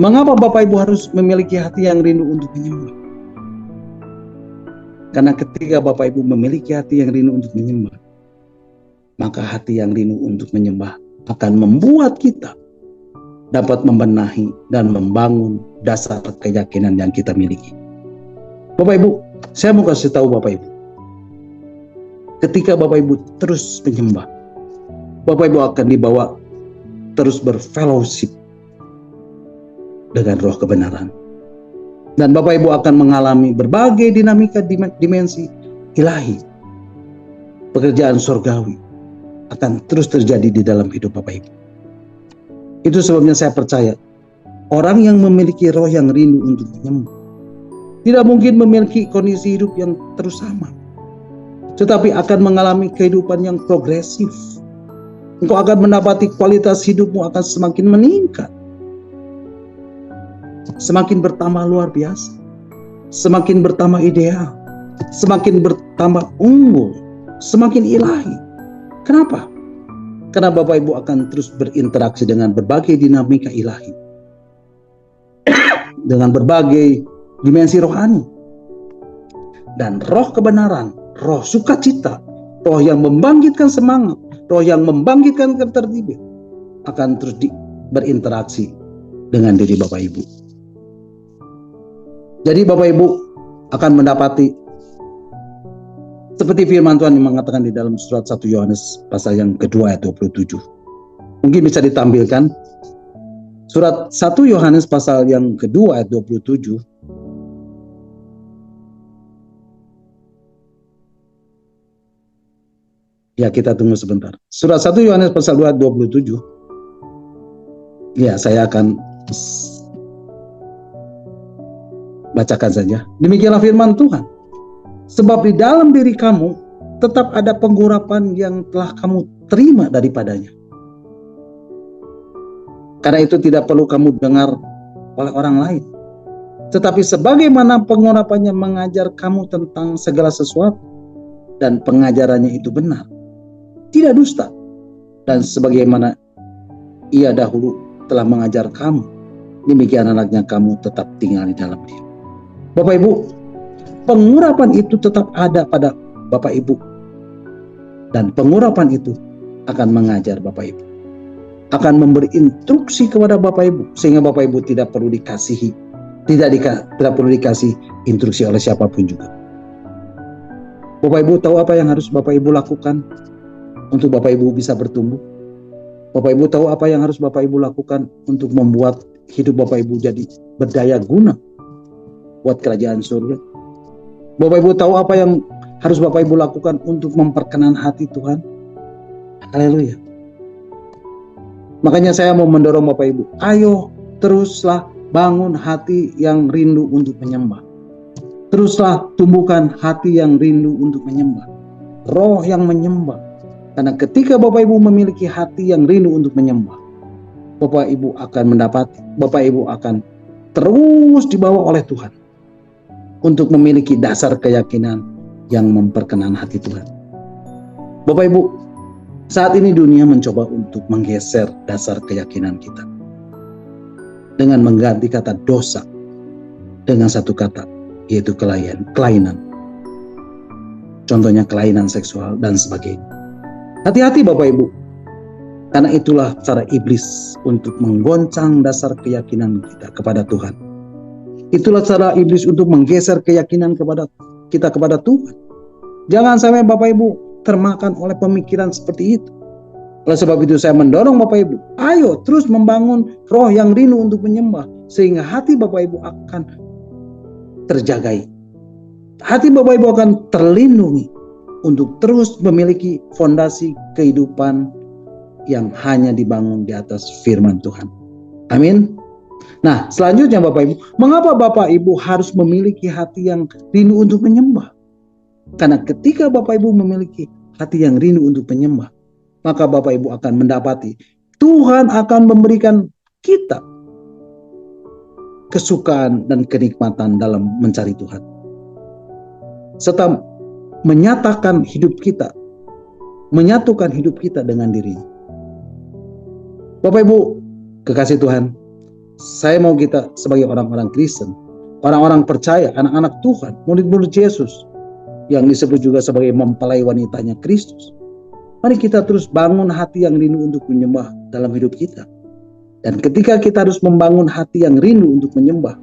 mengapa Bapak Ibu harus memiliki hati yang rindu untuk menyembah? Karena ketika Bapak Ibu memiliki hati yang rindu untuk menyembah, maka hati yang rindu untuk menyembah akan membuat kita dapat membenahi dan membangun dasar keyakinan yang kita miliki. Bapak Ibu, saya mau kasih tahu Bapak Ibu, ketika Bapak Ibu terus menyembah, Bapak Ibu akan dibawa terus berfellowship dengan roh kebenaran. Dan Bapak Ibu akan mengalami berbagai dinamika dimensi ilahi. Pekerjaan surgawi akan terus terjadi di dalam hidup Bapak Ibu. Itu sebabnya saya percaya orang yang memiliki roh yang rindu untuk menyembah tidak mungkin memiliki kondisi hidup yang terus sama, tetapi akan mengalami kehidupan yang progresif. Engkau akan mendapati kualitas hidupmu akan semakin meningkat, semakin bertambah luar biasa, semakin bertambah ideal, semakin bertambah unggul, semakin ilahi. Kenapa? Karena Bapak Ibu akan terus berinteraksi dengan berbagai dinamika ilahi, dengan berbagai dimensi rohani. Dan roh kebenaran, roh sukacita, roh yang membangkitkan semangat, roh yang membangkitkan ketertiban akan terus berinteraksi dengan diri Bapak Ibu. Jadi Bapak Ibu akan mendapati seperti firman Tuhan yang mengatakan di dalam surat 1 Yohanes pasal yang kedua ayat 27. Mungkin bisa ditampilkan surat 1 Yohanes pasal yang kedua ayat 27. Ya, kita tunggu sebentar. Surat 1 Yohanes pasal 2 ayat 27. Ya, saya akan bacakan saja. Demikianlah firman Tuhan. Sebab di dalam diri kamu tetap ada pengharapan yang telah kamu terima daripadanya. Karena itu tidak perlu kamu dengar oleh orang lain. Tetapi sebagaimana pengharapannya mengajar kamu tentang segala sesuatu, dan pengajarannya itu benar, tidak dusta, dan sebagaimana ia dahulu telah mengajar kamu, demikian anaknya kamu tetap tinggal di dalam dia. Bapak Ibu, pengurapan itu tetap ada pada Bapak Ibu, dan pengurapan itu akan mengajar Bapak Ibu, akan memberi instruksi kepada Bapak Ibu, sehingga Bapak Ibu tidak perlu dikasihi, tidak perlu dikasih instruksi oleh siapapun juga. Bapak Ibu tahu apa yang harus Bapak Ibu lakukan untuk Bapak Ibu bisa bertumbuh? Bapak Ibu tahu apa yang harus Bapak Ibu lakukan untuk membuat hidup Bapak Ibu jadi berdaya guna buat kerajaan surga? Bapak Ibu tahu apa yang harus Bapak Ibu lakukan untuk memperkenan hati Tuhan? Haleluya. Makanya saya mau mendorong Bapak Ibu, ayo teruslah bangun hati yang rindu untuk menyembah. Teruslah tumbuhkan hati yang rindu untuk menyembah. Roh yang menyembah. Karena ketika Bapak Ibu memiliki hati yang rindu untuk menyembah, Bapak Ibu akan mendapati, Bapak Ibu akan terus dibawa oleh Tuhan untuk memiliki dasar keyakinan yang memperkenan hati Tuhan. Bapak Ibu, saat ini dunia mencoba untuk menggeser dasar keyakinan kita dengan mengganti kata dosa dengan satu kata, yaitu kelainan. Contohnya kelainan seksual dan sebagainya. Hati-hati Bapak Ibu, karena itulah cara iblis untuk menggoncang dasar keyakinan kita kepada Tuhan. Itulah cara iblis untuk menggeser keyakinan kita kepada Tuhan. Jangan sampai Bapak Ibu termakan oleh pemikiran seperti itu. Oleh sebab itu saya mendorong Bapak Ibu, ayo terus membangun roh yang rindu untuk menyembah, sehingga hati Bapak Ibu akan terjagai. Hati Bapak Ibu akan terlindungi untuk terus memiliki fondasi kehidupan yang hanya dibangun di atas firman Tuhan. Amin. Nah, selanjutnya Bapak Ibu, mengapa Bapak Ibu harus memiliki hati yang rindu untuk menyembah? Karena ketika Bapak Ibu memiliki hati yang rindu untuk menyembah, maka Bapak Ibu akan mendapati Tuhan akan memberikan kita kesukaan dan kenikmatan dalam mencari Tuhan, serta menyatakan hidup kita, menyatukan hidup kita dengan dirinya. Bapak Ibu kekasih Tuhan, saya mau kita sebagai orang-orang Kristen, orang-orang percaya, anak-anak Tuhan, murid-murid Yesus, yang disebut juga sebagai mempelai wanitanya Kristus, mari kita terus bangun hati yang rindu untuk menyembah dalam hidup kita. Dan ketika kita harus membangun hati yang rindu untuk menyembah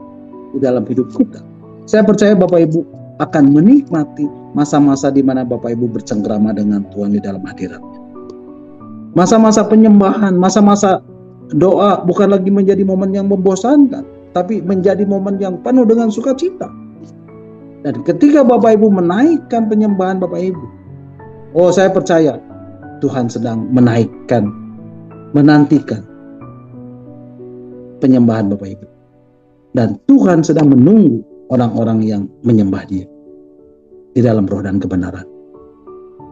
di dalam hidup kita, saya percaya Bapak Ibu akan menikmati masa-masa di mana Bapak Ibu bercengkrama dengan Tuhan di dalam hadirat-Nya. Masa-masa penyembahan, masa-masa doa bukan lagi menjadi momen yang membosankan, tapi menjadi momen yang penuh dengan sukacita. Dan ketika Bapak Ibu menaikkan penyembahan Bapak Ibu, oh saya percaya Tuhan sedang menaikkan, menantikan penyembahan Bapak Ibu. Dan Tuhan sedang menunggu orang-orang yang menyembah Dia di dalam roh dan kebenaran.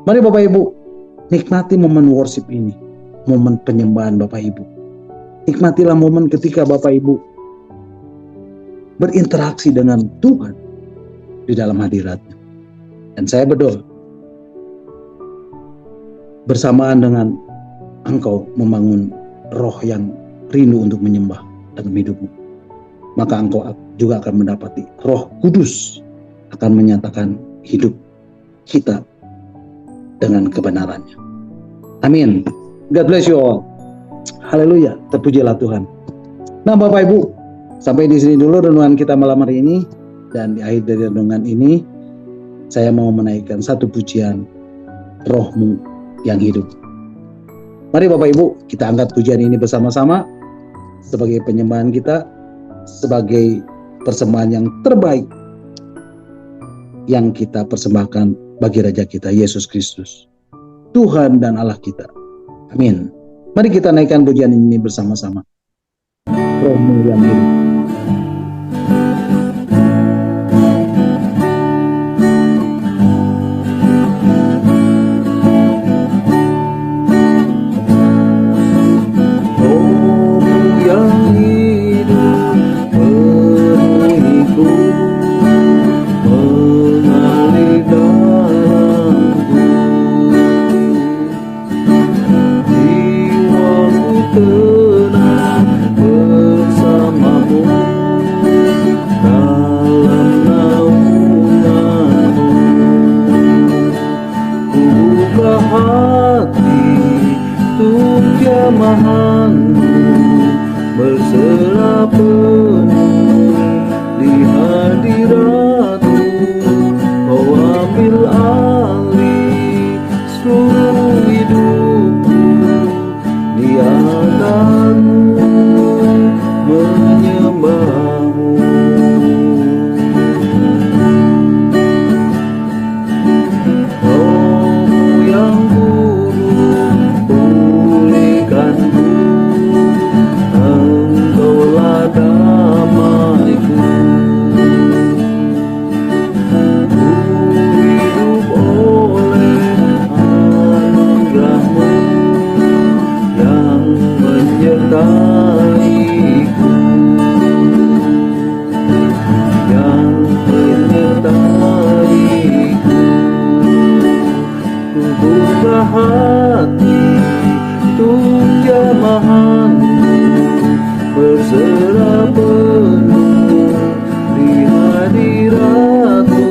Mari Bapak Ibu nikmati momen worship ini, momen penyembahan Bapak Ibu. Nikmatilah momen ketika Bapak Ibu berinteraksi dengan Tuhan di dalam hadirat-Nya. Dan saya berdoa bersamaan dengan engkau membangun roh yang rindu untuk menyembah dalam hidupmu, maka engkau juga akan mendapati Roh Kudus akan menyatakan hidup kita dengan kebenarannya. Amin. God bless you all. Haleluya. Terpujilah Tuhan. Nah, Bapak Ibu, sampai di sini dulu renungan kita malam hari ini. Dan di akhir dari renungan ini, saya mau menaikkan satu pujian, Rohmu yang hidup. Mari Bapak Ibu, kita angkat pujian ini bersama-sama sebagai penyembahan kita, sebagai persembahan yang terbaik yang kita persembahkan bagi Raja kita, Yesus Kristus, Tuhan dan Allah kita. Amin. Mari kita naikkan pujian ini bersama-sama. Rohmu yang hidup. Berserah penuh di hadirat-Mu, Kau ambil alih seluruh hidupku, di hadapan-Mu menyembah-Mu. Roh-Mu yang kudus pulihkanku, Engkaulah damaiku. Ku hidup oleh anugerah-Mu yang menyertaiku, yang menyertaiku. Ku buka hati untuk jamahan-Mu, berserah penuh di hadirat-Mu,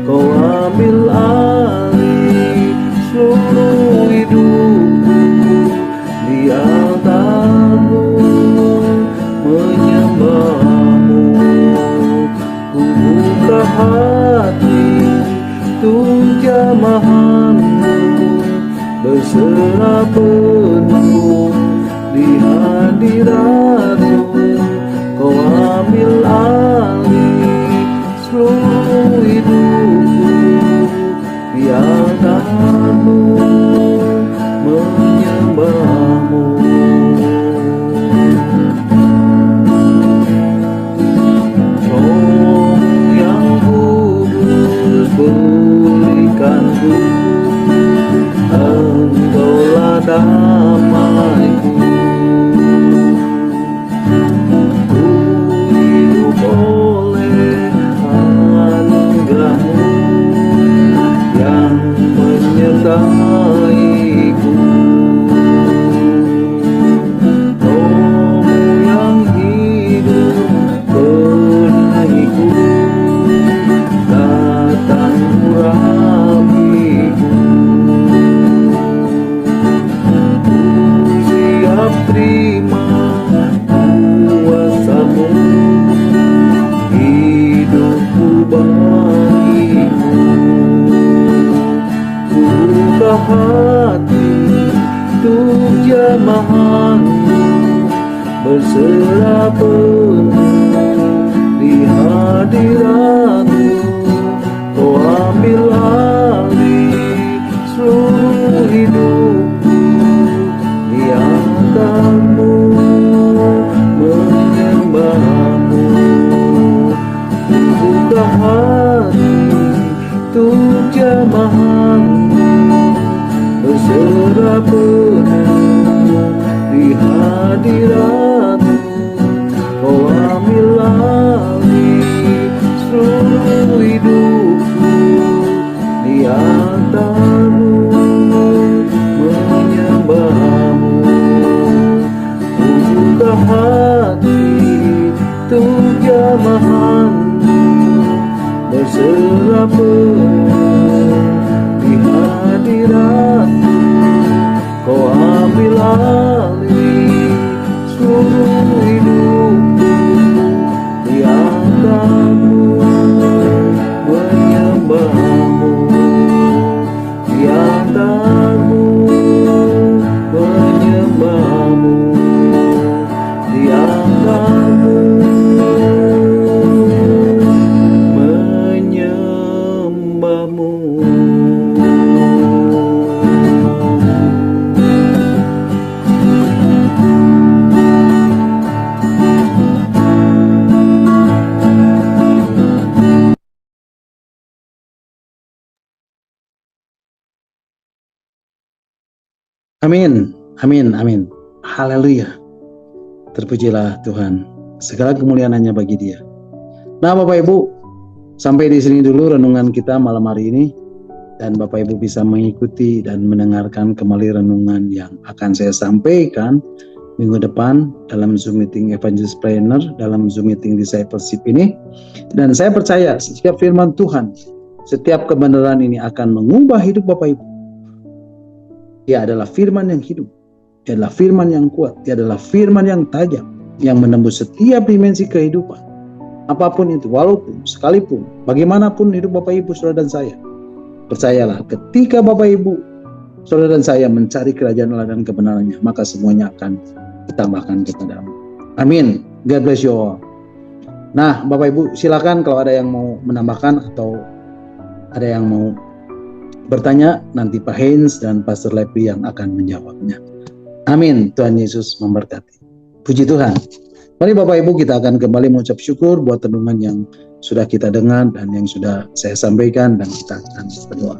Kau ambil alih seluruh hidupku, di altar-Mu menyembah-Mu. Ku buka hati untuk jamahan-Mu, berserah penuh di hadirat-Mu, Kau ambil alih seluruh hidupku, di altar-Mu menyembah-Mu. Roh yang kudus pulihkanku, Engkaulah damaiku. Ku hidup oleh anugerah-Mu yang menyertaiku. Roh-Mu yang hidup penuhiku, datang urapiku. Siap terima kuasa-Mu, hidupku bagimu. Ku buka hati untuk jamahan-Mu, berserah penuh di hadirat-Mu, Kau ambil alih seluruh hidupku, di altar-Mu menyembah-Mu. Ku buka hati untuk jamahan-Mu, berserah penuh di hadirat-Mu, Kau ambil alih seluruh hidupku, di altar-Mu menyembah. padamu. Amin, amin, amin. Haleluya. Terpujilah Tuhan. Segala kemuliaan hanya bagi Dia. Nah, Bapak Ibu, sampai di sini dulu renungan kita malam hari ini. Dan Bapak Ibu bisa mengikuti dan mendengarkan kembali renungan yang akan saya sampaikan minggu depan dalam Zoom Meeting Evangelist Planner, dalam Zoom Meeting Discipleship ini. Dan saya percaya setiap firman Tuhan, setiap kebenaran ini akan mengubah hidup Bapak Ibu. Dia adalah firman yang hidup, dia adalah firman yang kuat, dia adalah firman yang tajam, yang menembus setiap dimensi kehidupan. Apapun itu, walaupun, sekalipun, bagaimanapun hidup Bapak Ibu, Saudara dan saya. Percayalah, ketika Bapak Ibu, Saudara dan saya mencari kerajaan Allah dan kebenarannya, maka semuanya akan ditambahkan kepadamu. Amin. God bless you all. Nah, Bapak Ibu, silakan kalau ada yang mau menambahkan atau ada yang mau bertanya, nanti Pak Heinz dan Pastor Lepi yang akan menjawabnya. Amin. Tuhan Yesus memberkati. Puji Tuhan. Mari Bapak Ibu, kita akan kembali mengucap syukur buat renungan yang sudah kita dengar dan yang sudah saya sampaikan, dan kita akan berdoa.